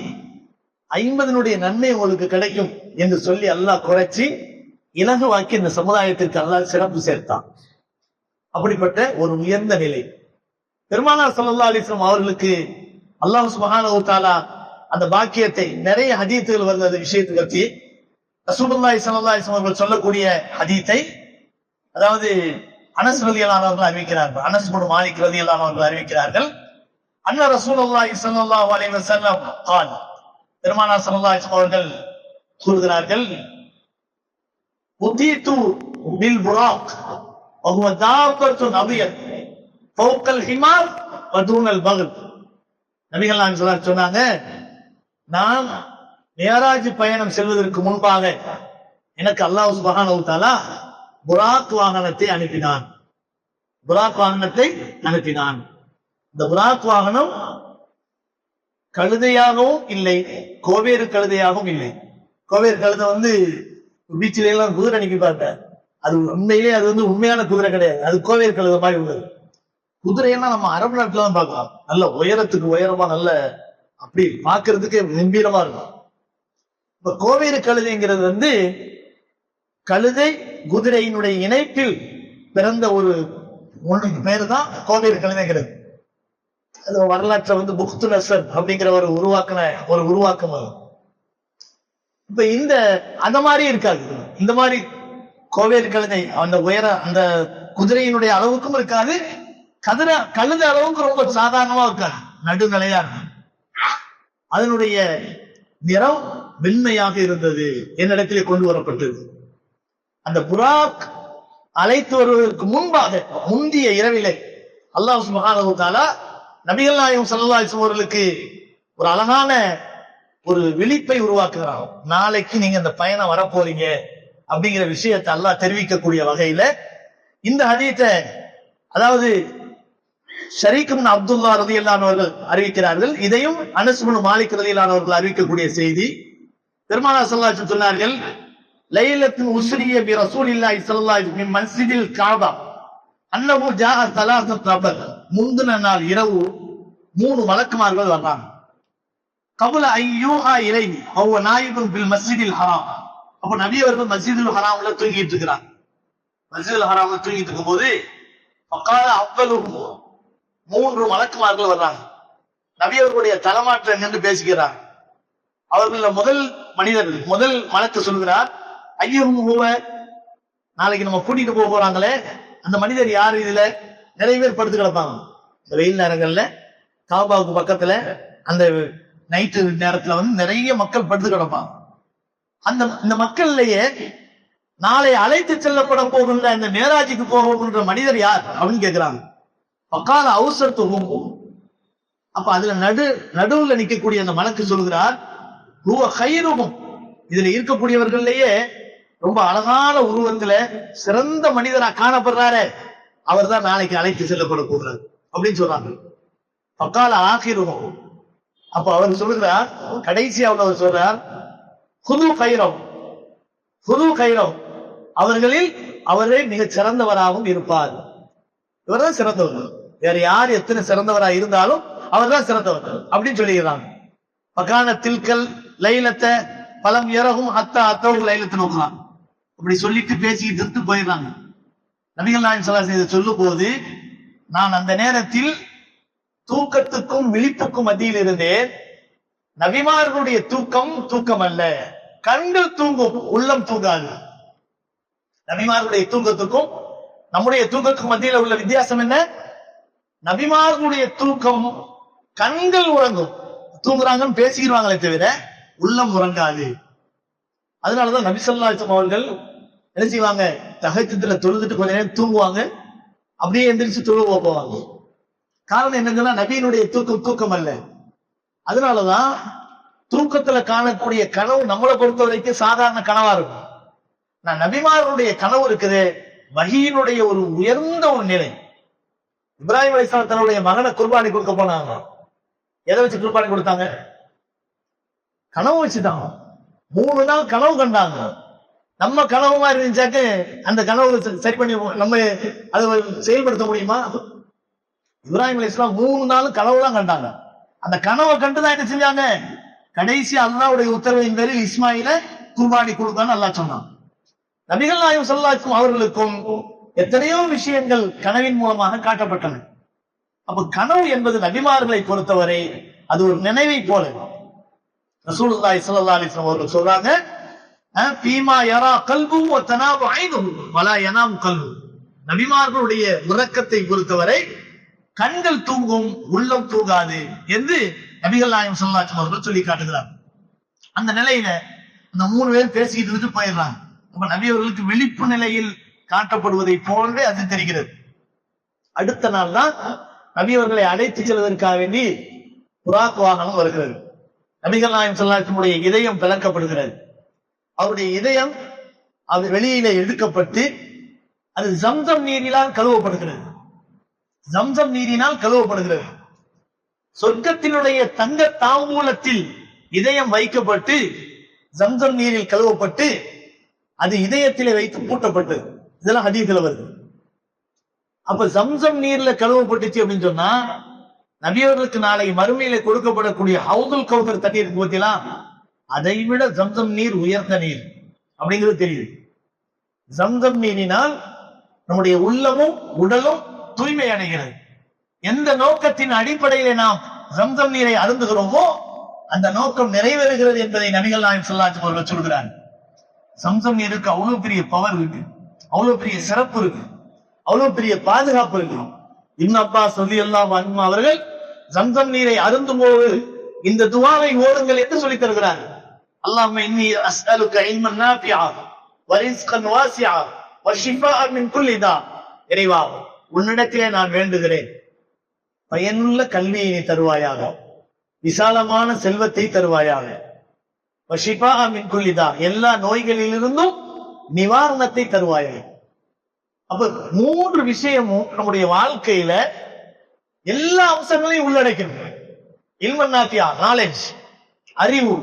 50 நன்மை உங்களுக்கு கிடைக்கும் என்று சொல்லி அல்லாஹ் குறைச்சி இலகுவாக்கி இந்த சமுதாயத்திற்கு அல்லாஹ் சிறப்பு சேர்த்தான். அப்படிப்பட்ட ஒரு உயர்ந்த நிலை பெருமானார் ஸல்லல்லாஹு அலைஹி வஸல்லம் அவர்களுக்கு அல்லாஹ் சுப்ஹானஹு வ தஆலா அந்த பாக்கியத்தை நிறைய ஹதீத்துகள் வருது. அந்த விஷயத்தை பற்றி ரசூலுல்லாஹி ஸல்லல்லாஹு அலைஹி வஸல்லம் அவர்கள் சொல்லக்கூடிய ஹதீத்தை, அதாவது அனஸ் ரலியல்லாஹு அவர்கள் அறிவிக்கிறார்கள், அனஸ் இப்னு மாலிக் ரலியல்லாஹு அவர்கள் அறிவிக்கிறார்கள், அன்ன ரசூலுல்லாஹி ஸல்லல்லாஹு அலைஹி வஸல்லம் قال, பெருமானார் ஸல்லல்லாஹு அலைஹி வஸல்லம் அவர்கள் கூறுகிறார்கள், உதீது பில் புராக் வஹுவ தாபத்துன் அபியத் ஃபௌகல் ஹிமார் வதூனல் பக்ர். நபிகள் நாயகம் சொன்னாங்க, நான் மியராஜ் பயணம் செல்வதற்கு முன்பாக எனக்கு அல்லாஹ் சுப்ஹானஹு வ தஆலா புராக் வாகனத்தை அனுப்பினான். புராக் வாகனத்தை அனுப்பினான். இந்த புராக் வாகனம் கழுதையாகவும் இல்லை, கோவேறு கழுதையாகவும் இல்லை. கோவேறு கழுதை வந்து பீச்சில எல்லாம் குதிரை அனுப்பி பார்த்தேன், அது உண்மையிலே அது வந்து உண்மையான குதிரை கிடையாது, அது கோவேறு கழுதை மாதிரி உள்ளது. குதிரையெல்லாம் நம்ம அரபு நாட்டுல தான் பார்க்கலாம், நல்ல உயரத்துக்கு உயரமா, நல்ல அப்படி பார்க்கறதுக்கு கம்பீரமா இருக்கும். இப்ப கோவேறு கழுதைங்கிறது வந்து கழுதை குதிரையினுடைய இணைப்பில் பிறந்த ஒரு பேரு தான் கோவேறு கழுதைங்கிறது. அது வரலாற்றை வந்து புக்து நசர் அப்படிங்கிற ஒரு உருவாக்கம் அது. இப்ப இந்த அந்த மாதிரி இருக்காது, இந்த மாதிரி கோவேறு கழுதை அந்த உயர அந்த குதிரையினுடைய அளவுக்கும் இருக்காது, கழுதை அளவுக்கு ரொம்ப சாதாரணமா இருக்காது, நடுநிலையா இருக்கும். அதனுடைய நிறம் வெண்மையாக இருந்தது, என்னிடத்திலே கொண்டு வரப்பட்டது. அந்த புராக் அழைத்து வருவதற்கு முன்பாக முந்திய இரவிலே அல்லாஹ் சுப்ஹானஹு வ தஆலா நபிகள் நாயகம் ஸல்லல்லாஹு அலைஹி வஸல்லம் அவர்களுக்கு ஒரு அழகான ஒரு விழிப்பை உருவாக்குகிறான். நாளைக்கு நீங்க இந்த பயணம் வரப்போறீங்க அப்படிங்கிற விஷயத்தை அல்லாஹ் தெரிவிக்கக்கூடிய வகையில இந்த ஹதீத்தை, அதாவது ஷரீக் இப்னு அப்துல்லா ரலியல்லாஹு அன்ஹு அவர்கள் அறிவிக்கிறார்கள். இதையும் அனஸ் இப்னு மாலிக் ரலியல்லாஹு அன்ஹு அவர்கள் அறிவிக்கக்கூடிய செய்தி. பெருமானார் ஸல்லல்லாஹு அலைஹி வஸல்லம் சொன்னார்கள், லைலத்துல் உஸ்ரிய பி ரசூலில்லாஹி ஸல்லல்லாஹு அலைஹி வஸல்லம் மின் மஸ்ஜிதில் கஅபா அன்னஹு ஜாஅ ஸலாஸத் நபர். முந்தின நாள் இரவு 3 மலக்குமார்கள் வந்தாங்க. கபுல ஐயூஹா இலைஹி ஹுவ நாயிபுன் பில் மஸ்ஜிதில் ஹராம். அப்ப நபி அவர்கள் மஸ்ஜிதுல் ஹராம்ல தூங்கிட்டு இருக்கிறாங்க. மஸ்ஜிதுல் ஹராம்ல தூங்கிட்டு இருக்கும்போது ஃபகால அவ்வலுஹு, 3 மலக்குமார்கள் வர்றாங்க. நபி அவர்களுடைய தலைமாட்டில் நின்று பேசிக்கிறார். அவர்கள முதல் மலக்கு சொல்கிறார், ஐயஹும் ஹுவ, நாளைக்கு நம்ம கூட்டிட்டு போறாங்களே அந்த மனிதர் யாரு? இதுல நிறைய பேர் படுத்து கிடப்பாங்க. இந்த வெயில் நேரங்கள்ல காபாவுக்கு பக்கத்துல அந்த நைட்டு நேரத்துல வந்து நிறைய மக்கள் படுத்து கிடப்பாங்க. இந்த மக்கள்லயே நாளை அழைத்து செல்லப்பட போகின்ற இந்த மேராஜுக்கு போகின்ற மனிதர் யார் அப்படின்னு கேட்கிறாங்க. பக்கால அவசரத்துக்கும், அப்ப அதுல நடுவுல நிக்கக்கூடிய அந்த மலக்கு சொல்கிறார், இதுல இருக்கக்கூடியவர்கள்லயே ரொம்ப அழகான உருவத்துல சிறந்த மனிதரா காணப்படுறாரு, அவர் தான் நாளைக்கு அழைத்து செல்லப்பட போகிறார் அப்படின்னு சொல்றாங்க. பக்கால ஆகிரும், அப்ப அவர் சொல்லுகிறார், கடைசியா அவர் சொல்றார், ஹுது கைரம், அவர்களில் அவரே மிக சிறந்தவராகவும் இருப்பார். இவர் தான் சிறந்தவர், வேற யார் எத்தனை சிறந்தவரா இருந்தாலும் அவர் தான் சிறந்தவர் அப்படின்னு சொல்லிக்கிறாங்க. பக்கான தில்கல் லைலத்தை பலம் இறகும் அத்தா அத்தவங்க லைலத்தை நோக்கலாம் அப்படி சொல்லிட்டு பேசிக்கிட்டு போயிடுறாங்க. நபிகள் நாயகம் ஸல்லல்லாஹு அலைஹி வஸல்லம் சொல்லும் போது, நான் அந்த நேரத்தில் தூக்கத்துக்கும் விழிப்புக்கும் மத்தியில் இருந்தேன். நபிமார்களுடைய தூக்கம் தூக்கம் அல்ல, கண்கள் தூங்கும், உள்ளம் தூங்காது. நபிமார்களுடைய தூக்கத்துக்கும் நம்முடைய தூக்கத்துக்கும் மத்தியில் உள்ள வித்தியாசம் என்ன? நபிமார்களுடைய தூக்கம் கண்கள் உறங்கும், தூங்குறாங்கன்னு பேசிக்கிறாங்களே தவிர உள்ளம் உறங்காது. அதனாலதான் நபி ஸல்லல்லாஹு அலைஹி வஸல்லம் அவர்கள் என்ன செய்வாங்க? தஹஜ்ஜுத்ல தொழுதுட்டு கொஞ்ச நேரம் தூங்குவாங்க, அப்படியே எந்திரிச்சு தொழுவ போவாங்க. காரணம் என்னங்கன்னா நபியினுடைய தூக்கம் தூக்கம் அல்ல. அதனாலதான் தூக்கத்துல காணக்கூடிய கனவு நம்மளை பொறுத்த வரைக்கும் சாதாரண கனவா இருக்கும். நான் நபிமார்களுடைய கனவு இருக்குது வஹீயினுடைய ஒரு உயர்ந்த ஒரு நிலை. இப்ராஹிம் அலைஹிஸ்ஸலாம் தன்னுடைய மகனை குர்பானி கொடுக்க போனாங்க. எதை வச்சு குர்பானி கொடுத்தாங்க? கனவு வச்சுதான். 3 நாள் கனவு கண்டாங்க. நம்ம கனவு மாதிரி இருந்துச்சாக்க அந்த கனவு சரி பண்ணி நம்ம அதை செயல்படுத்த முடியுமா? இப்ராஹிம் அலைஹிஸ்ஸலாம் 3 நாள் கனவு தான் கண்டாங்க. அந்த கனவை கண்டுதான் என்ன செஞ்சாங்க? கடைசி அல்லாஹ்வுடைய உத்தரவின் பேரில் இஸ்மாயில குர்பானி கொடுத்தான்னு அல்லாஹ் சொன்னான். நபிகள் நாயகம் ஸல்லல்லாஹு அலைஹி வஸல்லம் அவர்களுக்கும் எத்தனையோ விஷயங்கள் கனவின் மூலமாக காட்டப்பட்டன. அப்ப கனவு என்பது நபிமார்களை பொறுத்தவரை அது ஒரு நினைவை போல. ரசூலுல்லாஹி ஸல்லல்லாஹு அலைஹி வஸல்லம் அவர்கள் சொல்றாங்க, ஃபீமா யரா கல்பு வ தனாபு ஐனுஹு வலா யனாம் கல்பு. நபிமார்களுடைய உறக்கத்தை பொறுத்தவரை கண்கள் தூங்கும், உள்ளம் தூங்காது என்று நபிகள் நாயகம் ஸல்லல்லாஹு அலைஹி வஸல்லம் அவர்கள் சொல்லி காட்டுகிறார். அந்த நிலையில அந்த 3 பேர் பேசிக்கிட்டு இருந்து போயிடுறாங்க. அப்ப நபி அவர்களுக்கு விழிப்பு நிலையில் காட்டப்படுவதை போன்றே அது தெரிகிறது. அடுத்த நாள் தான் நபி அவர்களை அழைத்து செல்வதற்காக வேண்டி புராக் வாகனம் வருகிறது. நபிகள் நாயகம் ஸல்லல்லாஹு அலைஹி வஸல்லம் இதயம் பிளக்கப்படுகிறது. அவருடைய இதயம் அது வெளியில எடுக்கப்பட்டு அது ஜம்சம் நீரினால் கழுவப்படுகிறது. ஜம்சம் நீரினால் கழுவப்படுகிறது. சொர்க்கத்தினுடைய தங்க தாம்பூலத்தில் இதயம் வைக்கப்பட்டு ஜம்சம் நீரில் கழுவப்பட்டு அது இதயத்திலே வைத்து பூட்டப்பட்டது. இதெல்லாம் ஹதீஸ்ல வருது. அப்ப ஜம்சம் நீர்ல கழுவப்பட்டுச்சு அப்படின்னு சொன்னா நபியவர்களுக்கு நாளை மறுமையில கொடுக்கப்படக்கூடிய ஹவுதுல் கௌசர் தண்ணீர் இருக்கு பார்த்தீங்களா, அதை விட ஜம்சம் நீர் உயர்ந்த நீர் அப்படிங்கிறது தெரியுது. ஜம்சம் நீரினால் நம்முடைய உள்ளமும் உடலும் தூய்மை அடைகிறது. எந்த நோக்கத்தின் அடிப்படையில நாம் ஜம்சம் நீரை அருந்துகிறோமோ அந்த நோக்கம் நிறைவேறுகிறது என்பதை நபிகள் நாயகம் ஸல்லல்லாஹு அலைஹி வஸல்லம் சொல்கிறார். ஜம்சம் நீருக்கு அவ்வளவு பெரிய பவர் இருக்கு, அவ்வளவு பெரிய சிறப்பு இருக்கு, அவ்வளவு பெரிய பாதுகாப்பு இருக்கு. இப்னு அப்பாஸ் ரலியல்லாஹு அன்ஹு அவர்கள் ஜம்சம் நீரை அருந்தும் போது இந்த துஆவை ஓதுங்கள் என்று சொல்லி தருகிறார். அல்லாஹும்ம இன்னி அஸ்அலுக இல்மன் நாஃபிஆ வ ரிஸ்கன் வாசிஆ வ ஷிஃபாஅ மின் குல்லி தா. இறைவா, உன்னிடத்திலே நான் வேண்டுகிறேன், பயனுள்ள கல்வியை தருவாயாக, விசாலமான செல்வத்தை தருவாயாக, வ ஷிஃபாஅ மின் குல்லி தா, எல்லா நோய்களிலிருந்தும் நிவாரணத்தை தருவாயாக. அப்ப 3 விஷயமும் நம்முடைய வாழ்க்கையில எல்லா அம்சங்களையும் உள்ளடக்கிறது. இல்மன் நாஃபிஆ, நாலேஜ், அறிவு.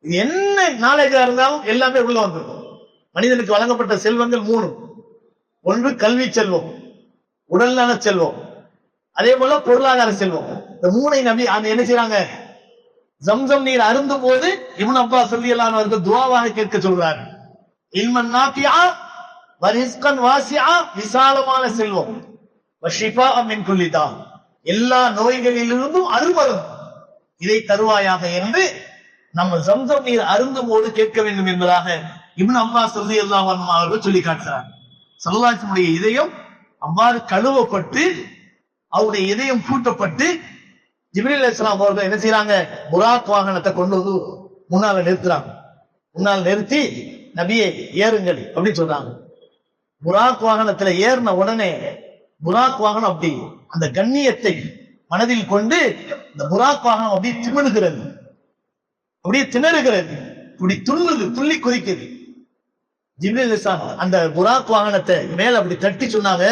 இது என்ன நாலேஜா இருந்தாலும் எல்லாமே உள்ள வந்துடும். மனிதனுக்கு வழங்கப்பட்ட செல்வங்கள் 3. ஒன்று கல்வி செல்வம், உடல்நல செல்வம், அதே போல பொருளாதார செல்வம். இந்த 3ஐ நபி அந்த என்ன செய்யறாங்க? ஜம்சம் நீர் அருந்தும் போது இப்னு அப்பாஸ் ரலியல்லாஹு அன்ஹு அவர்கள் துஆவாக கேட்க சொல்றார். இல்மன் நாஃபிஆ வ ரிஸ்கன் வாசிஆ, விசாலமான செல்வம், வ ஷிஃபாஅ மின் குல்லி தா, எல்லா நோய்களிலிருந்தும் அருமருந்து, இதை தருவாயாக என்று நம்ம ஜம்சம் நீர் அருந்தும் போது கேட்க வேண்டும் என்பதாக இப்னு அப்பாஸ் ரலியல்லாஹு அன்ஹு அவர்கள் சொல்லி காட்டுகிறார். ஸல்லல்லாஹு அலைஹி வஸல்லம் இதயம் அவ்வாறு கழுவப்பட்டு அவருடைய இதயம் பூட்டப்பட்டு ஜிப்ரீல் அலைஹிஸ்ஸலாம் அவர்கள் என்ன செய்யறாங்க? புராக் வாகனத்தை கொண்டு வந்து முன்னால நிறுத்துறாங்க. முன்னால் நிறுத்தி நபியை ஏறுங்கள் அப்படின்னு சொல்றாங்க. புராக் வாகனத்துல ஏறின உடனே புராக் வாகனம் அப்படி அந்த கண்ணியத்தை மனதில் கொண்டு இந்த புராக் வாகனம் அப்படியே திமிழுகிறது, அப்படியே திணறுகிறது, இப்படி துள்ளுது, துள்ளி குதிக்குது. ஜிப்ரீல் அலைஹிஸ்ஸலாம் அந்த புராக் வாகனத்தை மேல அப்படி தட்டி சொன்னாங்க,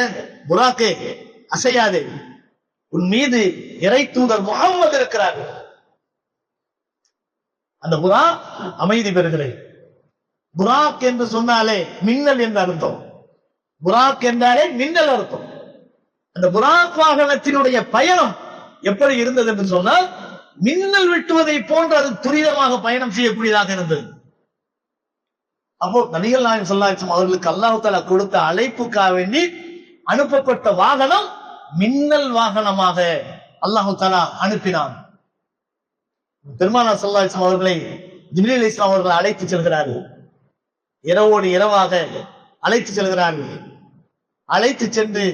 புராக்கே அசையாதே, உன் மீது இறை தூதர் முஹம்மது இருக்கிறார். அந்த புராக் அமைதி பெறுகிறது. புராக் என்று சொன்னாலே மின்னல் என்று அர்த்தம். புராக் என்றாலே மின்னல் அர்த்தம். அந்த புராக் வாகனத்தினுடைய பயணம் எப்படி இருந்தது என்று சொன்னால் மின்னல் வெட்டுவதை போன்று அது துரிதமாக பயணம் செய்யக்கூடியதாக இருந்தது. அப்போ நபிகள் நாயகம் ஸல்லல்லாஹு அலைஹி வஸல்லம் அவர்களுக்கு அல்லாஹ் தஆலா கொடுத்த அழைப்புக்காக வேண்டி அனுப்பப்பட்ட வாகனம் மின்னல் வாகனமாக அல்லாஹு தஆலா அனுப்பினான். பெருமானார் ஸல்லல்லாஹு அலைஹி வஸல்லம் அவர்களை ஜிப்ரீல் அலைஹிஸ்ஸலாம் அவர்கள் அழைத்து செல்கிறார்கள். இரவோடு இரவாக அழைத்து செல்கிறார்கள். அழைத்து சென்று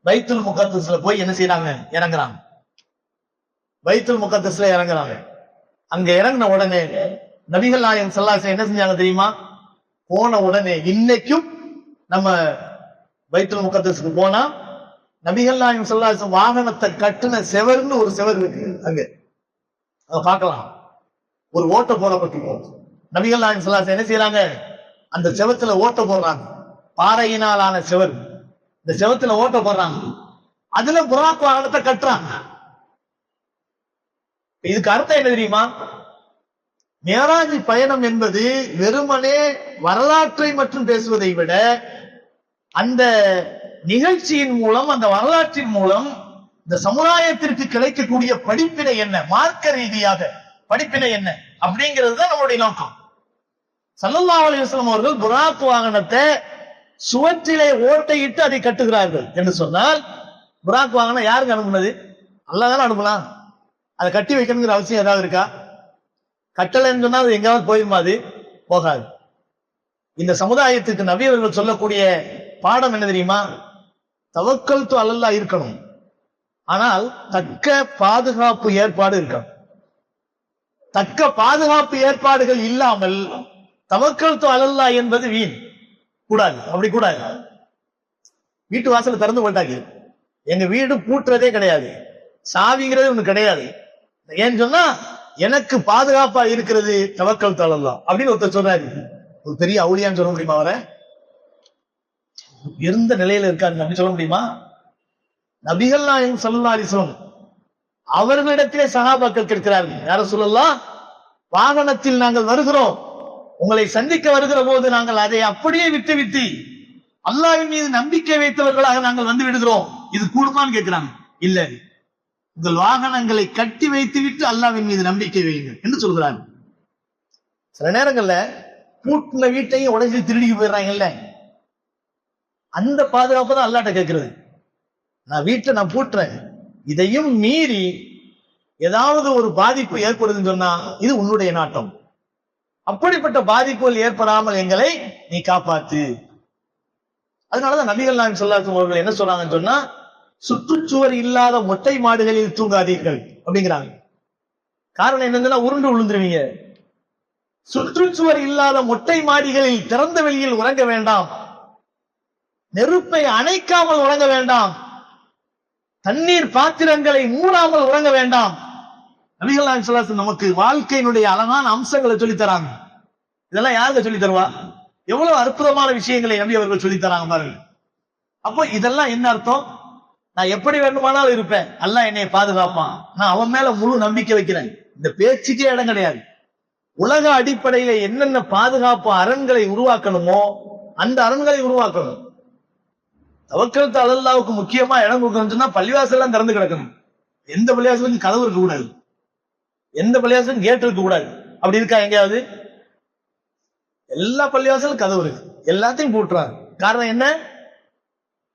பைத்துல் முகத்தஸ்ல போய் என்ன செய்யறாங்க? இறங்குறாங்க. பைத்துல் முகத்தஸ்ல இறங்குறாங்க. அங்க இறங்கின உடனே நபிகள் நாயகம் ஸல்லல்லாஹு அலைஹி வஸல்லம் என்ன செஞ்சாங்க தெரியுமா? போன உடனே இன்னைக்கும் நம்ம பைத்துல் முகத்தஸ்க்கு போனா நபிகள் நாயகம் ஸல்லல்லாஹு அலைஹி வஸல்லம் வாகனத்தை கட்டுன செவர்னு ஒரு செவர் இருக்கு. அங்க அதை பார்க்கலாம். ஒரு ஓட்டை போடப்பட்டிருக்கும். நபிகள் நாயகம் ஸல்லல்லாஹு அலைஹி வஸல்லம் என்ன செய்யறாங்க? அந்த செவத்துல ஓட்ட போடுறாங்க. பாறையினாலான செவர். இந்த செவத்துல ஓட்ட போடுறாங்க. அதுல புராக் வாகனத்தை கட்டுறாங்க. இதுக்கு அர்த்தம் என்ன தெரியுமா? மேராஜ் பயணம் என்பது வெறுமனே வரலாற்றை மற்றும் பேசுவதை விட அந்த நிகழ்ச்சியின் மூலம், அந்த வரலாற்றின் மூலம் இந்த சமுதாயத்திற்கு கிடைக்கக்கூடிய படிப்பினை என்ன, மார்க்க ரீதியாக படிப்பினை என்ன அப்படிங்கிறது தான் நம்மளுடைய நோக்கம். ஸல்லல்லாஹு அலைஹி வஸல்லம் அவர்கள் புராக் வாகனத்தை சுவற்றிலே ஓட்டையிட்டு அதை கட்டுகிறார்கள் என்று சொன்னால், புராக் வாகனம் யாருக்கு அனுப்புனது? அல்லாஹ் தானே அனுப்பலாம். அதை கட்டி வைக்கணுங்கிற அவசியம் ஏதாவது இருக்கா? கட்டளைன்னு சொன்னா அது எங்காவது போயிருமா? அது போகாது. இந்த சமுதாயத்துக்கு நபி அவர்கள் சொல்லக்கூடிய பாடம் என்ன தெரியுமா? தவக்கல்து அலல்லாஹ் இருக்கணும், ஆனால் தக்க பாதுகாப்பு ஏற்பாடு இருக்கணும். தக்க பாதுகாப்பு ஏற்பாடுகள் இல்லாமல் தவக்கல்து அலல்லாஹ் என்பது வீண். கூடாது, அப்படி கூடாது. வீட்டு வாசல திறந்து போட்டாங்க. எங்க வீடு பூட்டுறதே கிடையாது, சாவிங்கிறது ஒண்ணு கிடையாது. ஏன்னு சொன்னா எனக்கு பாதுகாப்பா இருக்கிறது தவக்கல்து அலல்லாஹ் அப்படின்னு ஒருத்தர் சொல்றாரு. ஒரு பெரிய அவுலியான்னு சொல்ல முடியுமா? அவரை இருந்த நிலையில இருக்காரு அப்படி சொல்ல முடியுமா? நபிகள் நாயகம் ஸல்லல்லாஹு அலைஹி வஸல்லம் அவர்களிடத்திலே சஹாபாக்கள் கேட்கிறார்கள், யார சொல்லலாம், வாகனத்தில் நாங்கள் வருகிறோம், உங்களை சந்திக்க வருகிற போது நாங்கள் அதை அப்படியே விட்டு அல்லாஹ்வின் மீது நம்பிக்கை வைத்தவர்களாக நாங்கள் வந்து விடுகிறோம், இது கூடுமான்னு கேட்கிறாங்க. இல்ல, உங்கள் வாகனங்களை கட்டி வைத்து விட்டு அல்லாஹ்வின் மீது நம்பிக்கை வையுங்கள் என்று சொல்கிறாங்க. சில நேரங்கள்ல பூட்டின வீட்டையும் உடைச்சி திருடிக்கு போயிடுறாங்கல்ல, அந்த பாதுகாப்பு தான் அல்லாஹ்ட்ட கேட்கிறது. நான் வீட்டை நான் பூட்டுறேன், இதையும் மீறி ஏதாவது ஒரு பாதிப்பு ஏற்படுதுன்னு சொன்னா இது உன்னுடைய நாட்டம். அப்படிப்பட்ட பாதிப்புகள் ஏற்படாமல் எங்களை நீ காப்பாத்து. அதனாலதான் நபிகள் நாயகம் ஸல்லல்லாஹு அலைஹி வஸல்லம் அவர்கள் என்ன சொல்றாங்கன்னு சொன்னா, சுற்றுச்சுவர் இல்லாத மொட்டை மாடுகளில் தூங்காதீர்கள் அப்படிங்கிறாங்க. காரணம் என்னன்னா, உருண்டு விழுந்துருவீங்க. சுற்றுச்சுவர் இல்லாத மொட்டை மாடிகளில் திறந்த வெளியில் உறங்க வேண்டாம், நெருப்பை அணைக்காமல் உறங்க வேண்டாம், தண்ணீர் பாத்திரங்களை மூடாமல் உறங்க வேண்டாம். நபிகள் நாயகம் ஸல்லல்லாஹு அலைஹி வஸல்லம் நமக்கு வாழ்க்கையினுடைய அழகான அம்சங்களை சொல்லி தராங்க. இதெல்லாம் யாருக்கு சொல்லி தருவா? எவ்வளவு அற்புதமான விஷயங்களை நபி அவர்கள் சொல்லி தராங்க பாருங்க. அப்போ இதெல்லாம் என்ன அர்த்தம்? நான் எப்படி வேண்டுமானாலும் இருப்பேன், அல்லாஹ் என்னை பாதுகாப்பான், நான் அவன் மேல முழு நம்பிக்கை வைக்கிறேன், இந்த பேச்சுக்கே இடம் கிடையாது. உலக அடிப்படையில என்னென்ன பாதுகாப்பு அரண்களை உருவாக்கணுமோ அந்த அரண்களை உருவாக்கணும். தவக்கல்து அலல்லாஹ்வுக்கு முக்கியமா இடம் கொடுக்கணும்னு சொன்னா பள்ளிவாசல் எல்லாம் திறந்து கிடக்கணும். எந்த பள்ளிவாசலுக்கும் கதவு இருக்க கூடாது, எந்த பள்ளிவாசலும் கேட் இருக்க கூடாது. அப்படி இருக்கா எங்கேயாவது? எல்லா பள்ளிவாசலும் கதவு இருக்கு, எல்லாத்தையும் போட்டுறாங்க. காரணம் என்ன?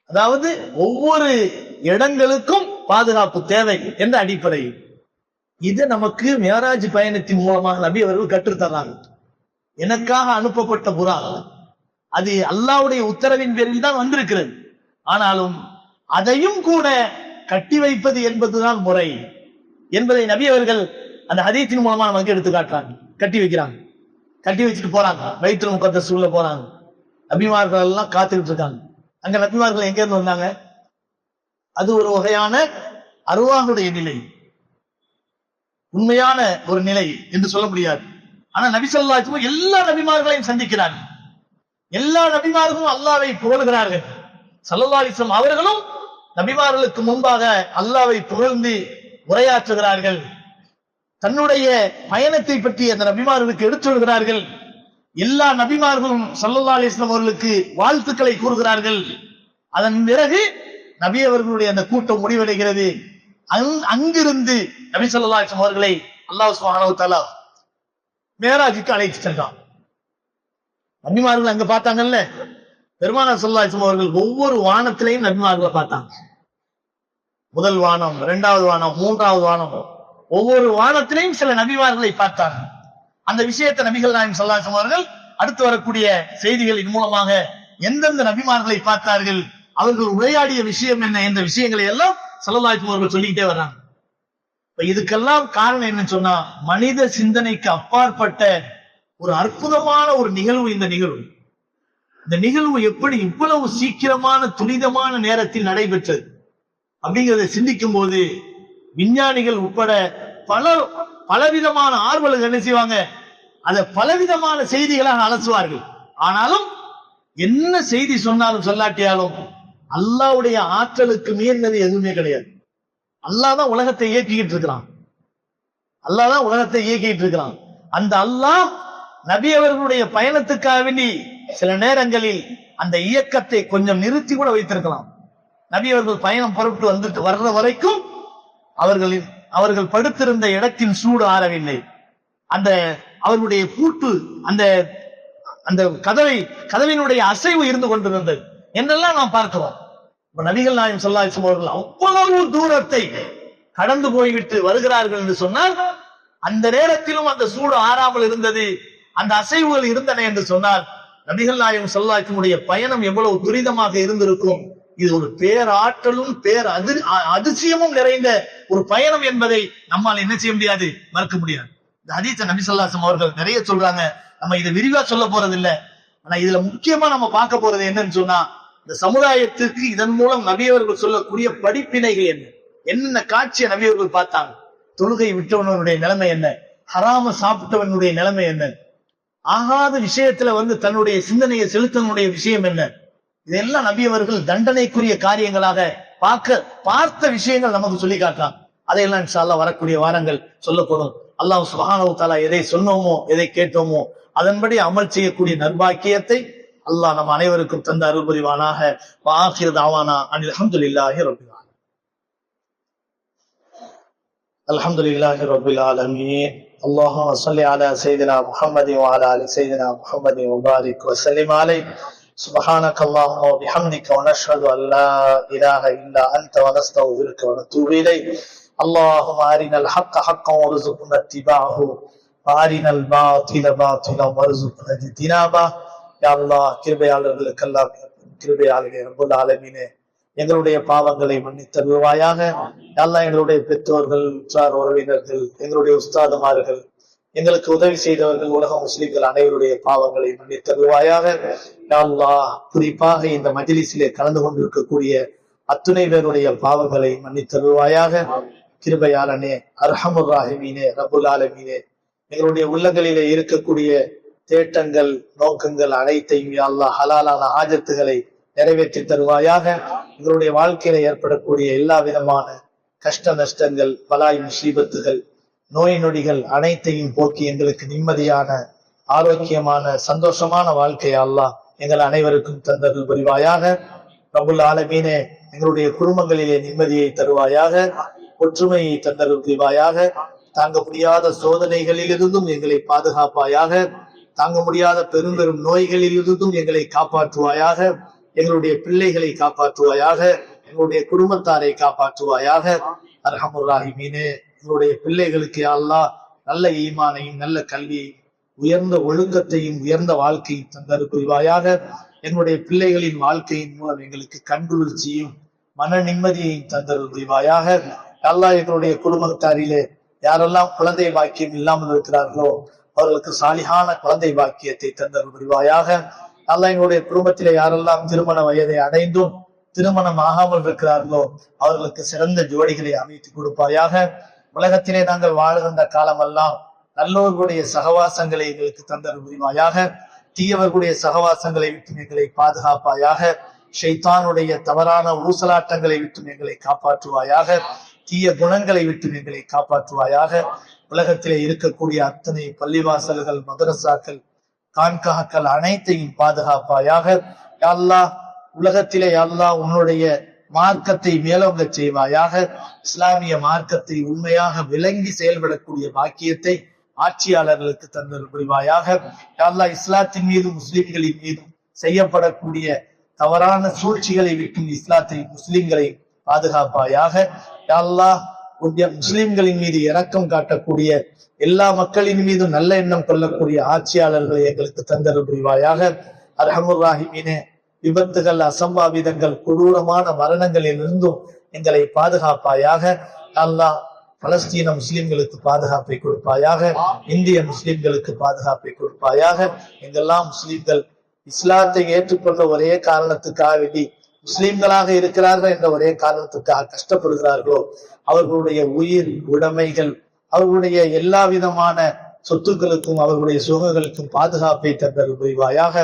அதாவது ஒவ்வொரு இடங்களுக்கும் பாதுகாப்பு தேவை என்ற அடிப்படையில். இது நமக்கு மேராஜ் பயணத்தின் மூலமாக நபி அவர்கள் கற்றுத்தர்றாங்க. எனக்காக அனுப்பப்பட்ட புராக் அது அல்லாஹ்வுடைய உத்தரவின் பேரில் தான் வந்திருக்கிறது. ஆனாலும் அதையும் கூட கட்டி வைப்பது என்பதுதான் முறை என்பதை நபி அவர்கள் அந்த ஹதீஸின் மூலமா நமக்கு எடுத்து காட்டுறாங்க. கட்டி வைக்கிறாங்க, கட்டி வச்சுட்டு போறாங்க, பைத்துல் முகத்தஸ் உள்ள போறாங்க. நபிமார்கள் எல்லாம் காத்துக்கிட்டு இருக்காங்க. அங்க நபிமார்கள் எங்க இருந்து வந்தாங்க? அது ஒரு வகையான அருவாஹுடைய நிலை, உண்மையான ஒரு நிலை என்று சொல்ல முடியாது. ஆனா நபி ஸல்லல்லாஹு அலைஹி வஸல்லம் எல்லா நபிமார்களையும் சந்திக்கிறார்கள், எல்லா நபிமார்களும் அல்லாஹ்வை புகழ்கிறார்கள். ஸல்லல்லாஹு அலைஹி வஸல்லம் அவர்களும் நபிமார்களுக்கு முன்பாக அல்லாஹ்வை புகழ்ந்து உரையாற்றுகிறார்கள். தன்னுடைய பயணத்தை பற்றி அந்த நபிமார்களுக்கு எடுத்துள்கிறார்கள். எல்லா நபிமார்களும் ஸல்லல்லாஹு அலைஹி வஸல்லம் அவர்களுக்கு வாழ்த்துக்களை கூறுகிறார்கள். அதன் பிறகு நபி அவர்களுடைய அந்த கூட்டம் முடிவடைகிறது. அங்கிருந்து நபி ஸல்லல்லாஹு அலைஹி வஸல்லம் அவர்களை அல்லாஹ் சுப்ஹானஹு வ தஆலா மேராஜுக்கு அழைத்து சென்றான். நபிமார்கள் அங்க பார்த்தாங்கல்ல, பெருமானார் ஸல்லல்லாஹு அலைஹி வஸல்லம் அவர்கள் ஒவ்வொரு வானத்திலையும் நபிமார்களை பார்த்தாங்க. முதல் வானம், இரண்டாவது வானம், மூன்றாவது வானம், ஒவ்வொரு வானத்திலையும் சில நபிமார்களை பார்த்தார்கள். அந்த விஷயத்தை நபிகள் நாயகம் ஸல்லல்லாஹு அலைஹி வஸல்லம் அவர்கள் அடுத்து வரக்கூடிய செய்திகளின் மூலமாக எந்தெந்த நபிமார்களை பார்த்தார்கள், அவர்கள் உரையாடிய விஷயம் என்ன என்ற விஷயங்களை எல்லாம் ஸல்லல்லாஹு அலைஹி வஸல்லம் அவர்கள் சொல்லிக்கிட்டே வர்றாங்க. இதுக்கெல்லாம் காரணம் என்னன்னு சொன்னா, மனித சிந்தனைக்கு அப்பாற்பட்ட ஒரு அற்புதமான ஒரு நிகழ்வு. இந்த நிகழ்வு எப்படி இவ்வளவு சீக்கிரமான துரிதமான நேரத்தில் நடைபெற்றது அப்படிங்கிறத சிந்திக்கும் போது விஞ்ஞானிகள் உட்பட பலவிதமான ஆர்வலர்கள் என்ன செய்வாங்க, அதை பலவிதமான செய்திகளாக அலசுவார்கள். ஆனாலும் என்ன செய்தி சொன்னாலும் சொல்லாட்டியாலும் அல்லாஹ்வுடைய ஆற்றலுக்கு மீறினது எதுவுமே கிடையாது. அல்லாஹ் தான் உலகத்தை இயக்கிட்டு இருக்கிறான். அந்த அல்லாஹ் நபி அவர்களுடைய பயணத்துக்காக வேண்டி சில நேரங்களில் அந்த இயக்கத்தை கொஞ்சம் நிறுத்தி கூட வைத்திருக்கலாம். நபி அவர்கள் பயணம் புறப்பட்டு வர்ற வரைக்கும் அவர்கள் படுத்திருந்த இடத்தின் சூடு ஆறவில்லை. அந்த அவர்களுடைய பூட்டு, அந்த அந்த கதவினுடைய அசைவு இருந்து கொண்டிருந்தது என்றெல்லாம் நாம் பார்க்கிறோம். நபிகள் நாயகம் ஸல்லல்லாஹு அலைஹி வஸல்லம் அவர்கள் அவ்வளவு தூரத்தை கடந்து போய்விட்டு வருகிறார்கள் என்று சொன்னால், அந்த நேரத்திலும் அந்த சூடு ஆறாமல் இருந்தது, அந்த அசைவுகள் இருந்தன என்று சொன்னால், நபிகள் நாயகம் ஸல்லல்லாஹு அலைஹி வஸல்லம் பயணம் எவ்வளவு துரிதமாக இருந்திருக்கும். இது ஒரு பேராற்றலும் அதிசயமும் நிறைந்த ஒரு பயணம் என்பதை நம்மால் என்ன செய்ய முடியாது, மறக்க முடியாது. இந்த ஹதீஸை நபி ஸல்லல்லாஹு அலைஹி வஸல்லம் அவர்கள் நிறைய சொல்றாங்க. நம்ம இதை விரிவா சொல்ல போறது இல்லை. ஆனா இதுல முக்கியமா நம்ம பார்க்க போறது என்னன்னு சொன்னா, இந்த சமுதாயத்திற்கு இதன் மூலம் நபியவர்கள் சொல்லக்கூடிய படிப்பினைகள் என்னென்ன காட்சியை நபியவர்கள் பார்த்தாங்க. தொழுகை விட்டவனுடைய நிலைமை என்ன, ஹராம சாப்பிட்டவனுடைய நிலைமை என்ன, ஆகாத விஷயத்துல தன்னுடைய சிந்தனையை செலுத்தனுடைய விஷயம் என்ன, இதெல்லாம் நபியவர்கள் தண்டனைக்குரிய காரியங்களாக பார்த்த விஷயங்கள் நமக்கு சொல்லி காட்டலாம். அதையெல்லாம் இன்ஷா அல்லாஹ் வரக்கூடிய வாரங்கள் சொல்ல போறோம். அல்லாஹ் சுப்ஹானஹு வ தஆலா எதை சொன்னோமோ எதை கேட்டோமோ அதன்படி அமல் செய்யக்கூடிய நற்பாக்கியத்தை அல்லாஹ் நம் அனைவருக்கும் தந்த அருள் புரிவானாக. வ ஆகிரு தஅவானா அனில் ஹம்துலில்லாஹி ரப்பில் ஆலமீன். அல்ஹம்துலில்லாஹி ரப்பில் ஆலமீன். அல்லாஹும்ம ஸல்லி அலா ஸையிதினா முஹம்மதின் வ அலா ஆலி ஸையிதினா முஹம்மதின் வ பாரிக் வ ஸல்லிம் அலைஹி. சுப்ஹானக அல்லாஹும்ம வ பிஹம்திக வ நஷ்ஹது அன் லா இலாஹ இல்லா அன்த வ நஸ்தக்ஃபிருக வ நதூபு இலைக். அல்லாஹும்ம அரினல் ஹக்க ஹக்கன் வர்ஸுக்னா இத்திபாஅஹு வ அரினல் பாத்தில பாத்திலன் வர்ஸுக்னா இஜ்தினாபஹு. யா அல்லாஹ், கிருபையாளர்களுக்கெல்லாம் கிருபையாளரே ரப்பல் ஆலமீனே, எங்களுடைய பாவங்களை மன்னித்தருள்வாயாக. யா அல்லாஹ், எங்களுடைய பெற்றோர்கள், உற்றார் உறவினர்கள், எங்களுடைய உஸ்தாதுமார்கள், எங்களுக்கு உதவி செய்தவர்கள், உலக முஸ்லிம்கள் அனைவருடைய பாவங்களை மன்னித்தருள்வாயாக. யா அல்லாஹ், குறிப்பாக இந்த மஜ்லிஸிலே கலந்து கொண்டிருக்கக்கூடிய அத்துணை பேருடைய பாவங்களை மன்னித்தருள்வாயாக. கிருபையாளனே, அர்ஹமுர் ராஹிமீனே, ரப்புல் ஆலமீனே, எங்களுடைய உள்ளங்களிலே இருக்கக்கூடிய தேட்டங்கள், நோக்கங்கள் அனைத்தையும் யா அல்லாஹ் ஹலாலான ஆஜத்துகளை நிறைவேற்றி தருவாயாக. எங்களுடைய வாழ்க்கையில ஏற்படக்கூடிய எல்லா விதமான கஷ்ட நஷ்டங்கள், பலாய் முசீபத்துகள், நோய் நொடிகள் அனைத்தையும் போக்கி எங்களுக்கு நிம்மதியான, ஆரோக்கியமான, சந்தோஷமான வாழ்க்கை அல்லாஹ் எங்கள் அனைவருக்கும் தந்தது புரிவாயாக. ரப்புல் ஆலமீனே, எங்களுடைய குடும்பங்களிலே நிம்மதியை தருவாயாக, ஒற்றுமையை தந்தது புரிவாயாக. தாங்க முடியாத சோதனைகளில் இருந்தும் எங்களை பாதுகாப்பாயாக. தாங்க முடியாத பெரும் நோய்களில் இருந்தும் எங்களை காப்பாற்றுவாயாக. எங்களுடைய பிள்ளைகளை காப்பாற்றுவாயாக. எங்களுடைய குடும்பத்தாரை காப்பாற்றுவாயாக. அர்ஹமுர் ராஹிமீனே, எங்களுடைய பிள்ளைகளுக்கு யா அல்லாஹ் நல்ல ஈமானையும், நல்ல கல்வியையும், உயர்ந்த ஒழுக்கத்தையும், உயர்ந்த வாழ்க்கையும் தந்தரு புரிவாயாக. எங்களுடைய பிள்ளைகளின் வாழ்க்கையின் மூலம் எங்களுக்கு கண்குளிர்ச்சியும் மன நிம்மதியையும் தந்தரு புரிவாயாக. அல்லாஹ், எங்களுடைய குடும்பத்தாரிலே யாரெல்லாம் குழந்தை பாக்கியம் இல்லாமல் இருக்கிறார்களோ அவர்களுக்கு சாலிஹான குழந்தை பாக்கியத்தை தந்தரு புரிவாயாக. அல்லாஹ், எங்களுடைய குடும்பத்திலே யாரெல்லாம் திருமண வயதை அடைந்தும் திருமணம் ஆகாமல் இருக்கிறார்களோ அவர்களுக்கு சிறந்த ஜோடிகளை அமைத்து கொடுப்பாயாக. உலகத்திலே நாங்கள் வாழ்கின்ற காலமெல்லாம் நல்லோர்களுடைய சகவாசங்களை எங்களுக்கு தந்தரு புரிவாயாக. தீயவர்களுடைய சகவாசங்களை விட்டு எங்களை பாதுகாப்பாயாக. ஷைத்தானுடைய தவறான ஊசலாட்டங்களை விட்டு எங்களை காப்பாற்றுவாயாக. தீய குணங்களை விட்டு எங்களை காப்பாற்றுவாயாக. உலகத்திலே இருக்கக்கூடிய அத்தனை பள்ளிவாசல்கள், மதரசாக்கள், கான்காக்கள் அனைத்தையும் பாதுகாப்பாயாக. யா அல்லாஹ், உலகத்திலே யா அல்லாஹ் உன்னுடைய மார்க்கத்தை மேலோங்க செய்வாயாக. இஸ்லாமிய மார்க்கத்தை உண்மையாக விளங்கி செயல்படக்கூடிய பாக்கியத்தை ஆட்சியாளர்களுக்கு தந்தரு புரிவாயாக. யா அல்லாஹ், இஸ்லாத்தின் மீதும் முஸ்லிம்களின் மீதும் செய்யப்படக்கூடிய தவறான சூழ்ச்சிகளை விட்டு இஸ்லாத்தை, முஸ்லிம்களை பாதுகாப்பாயாக. யா அல்லாஹ், முஸ்லிம்களின் மீது இரக்கம் காட்டக்கூடிய, எல்லா மக்களின் மீதும் நல்ல எண்ணம் கொள்ளக்கூடிய ஆட்சியாளர்களை எங்களுக்கு தந்தருள் புரிவாயாக. அர்ஹமுர் ராஹிமீனே, விபத்துகள், அசம்பாவிதங்கள், கொடூரமான மரணங்களில் இருந்தும் எங்களை பாதுகாப்பாயாக. அல்லாஹ், பலஸ்தீன முஸ்லிம்களுக்கு பாதுகாப்பை கொடுப்பாயாக. இந்திய முஸ்லிம்களுக்கு பாதுகாப்பை கொடுப்பாயாக. எங்கெல்லாம் முஸ்லிம்கள் இஸ்லாத்தை ஏற்றுக்கொண்ட ஒரே காரணத்துக்காக வேண்டி முஸ்லிம்களாக இருக்கிறார்கள் என்ற ஒரே காரணத்துக்காக கஷ்டப்படுகிறார்களோ, அவர்களுடைய உயிர், உடைமைகள், அவர்களுடைய எல்லா விதமான சொத்துக்களுக்கும் அவர்களுடைய சுகங்களுக்கும் பாதுகாப்பை தந்தருள் புரிவாயாக.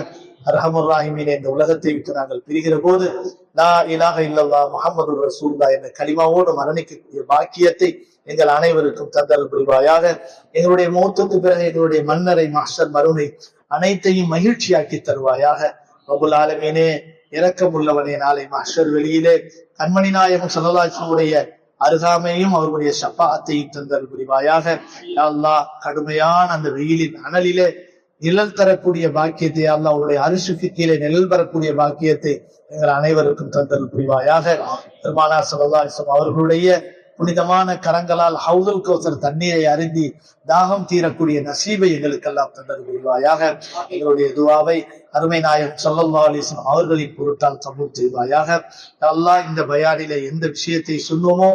அர்ஹமுர் ராஹிமீனே, இந்த உலகத்தை விட்டு நாங்கள் பிரிகிற போது லா இலாஹ இல்லல்லாஹ் முஹம்மதுர் ரசூலுல்லாஹ் என்ற கலிமாவோடு மரணிக்கக்கூடிய பாக்கியத்தை எங்கள் அனைவருக்கும் தந்தருள் புரிவாயாக. எங்களுடைய மௌத்துக்கு பிறகு எங்களுடைய மன்னரை, மஹ்ஷர், மறுமை அனைத்தையும் மகிழ்ச்சியாக்கி தருவாயாக. ரப்புல் ஆலமீனே, இரக்கமுள்ளவனே, நாளை மஹ்ஷர் வெளியிலே கண்மணி நாயகம் ஸல்லல்லாஹு அலைஹி வஸல்லம் அருகாமையும் அவர்களுடைய ஷஃபாஅத்தையும் தந்தருள் புரிவாயாக. யா அல்லாஹ், கடுமையான அந்த வெயிலின் அனலிலே நிழல் தரக்கூடிய பாக்கியத்தை, அல்லாஹ் அவருடைய அரிசுக்கு கீழே நிழல் பெறக்கூடிய பாக்கியத்தை எங்கள் அனைவருக்கும் தந்தருள் புரிவாயாக. பெருமானார் ஸல்லல்லாஹு அலைஹி வஸல்லம் அவர்களுடைய புனிதமான கரங்களால் ஹவுதுல் கௌசர் தண்ணீரை அருந்தி தாகம் தீரக்கூடிய நசீபை எங்களுக்கெல்லாம் தந்தருள் புரிவாயாக. எங்களுடைய துஆவை அருமை நாயகம் ஸல்லல்லாஹு அலைஹி வஸல்லம் அவர்களின் பொருட்டால் கபூல் செய்வாயாக. அல்லாஹ், இந்த பயானிலே எந்த விஷயத்தை சொன்னோமோ,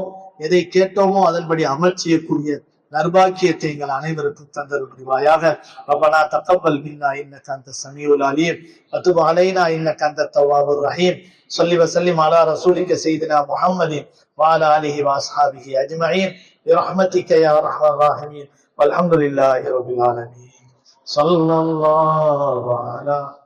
எதை கேட்டோமோ அதன்படி அமல் செய்யக்கூடிய நர்பாக்கியத்தை எங்கள் அனைவருக்கும் தந்தருள் புரிவாயாக. ரப்பனா தக்கப்பல் மின்னா இன்னக அன்த ஸமீஉல் அலீம் வதுப் அலைனா இன்னக அன்த தவ்வாபுர் ரஹீம். ஸல்லி வஸல்லிம் அலா ரசூலிக ஸய்யிதினா முஹம்மதின் வஅலா ஆலிஹி வஅஸ்ஹாபிஹி அஜ்மஈன் பிரஹ்மதிக யா அர்ஹமர் ராஹிமீன் வல்ஹம்துலில்லாஹி ரப்பில் ஆலமீன். ஸல்லல்லாஹு அலா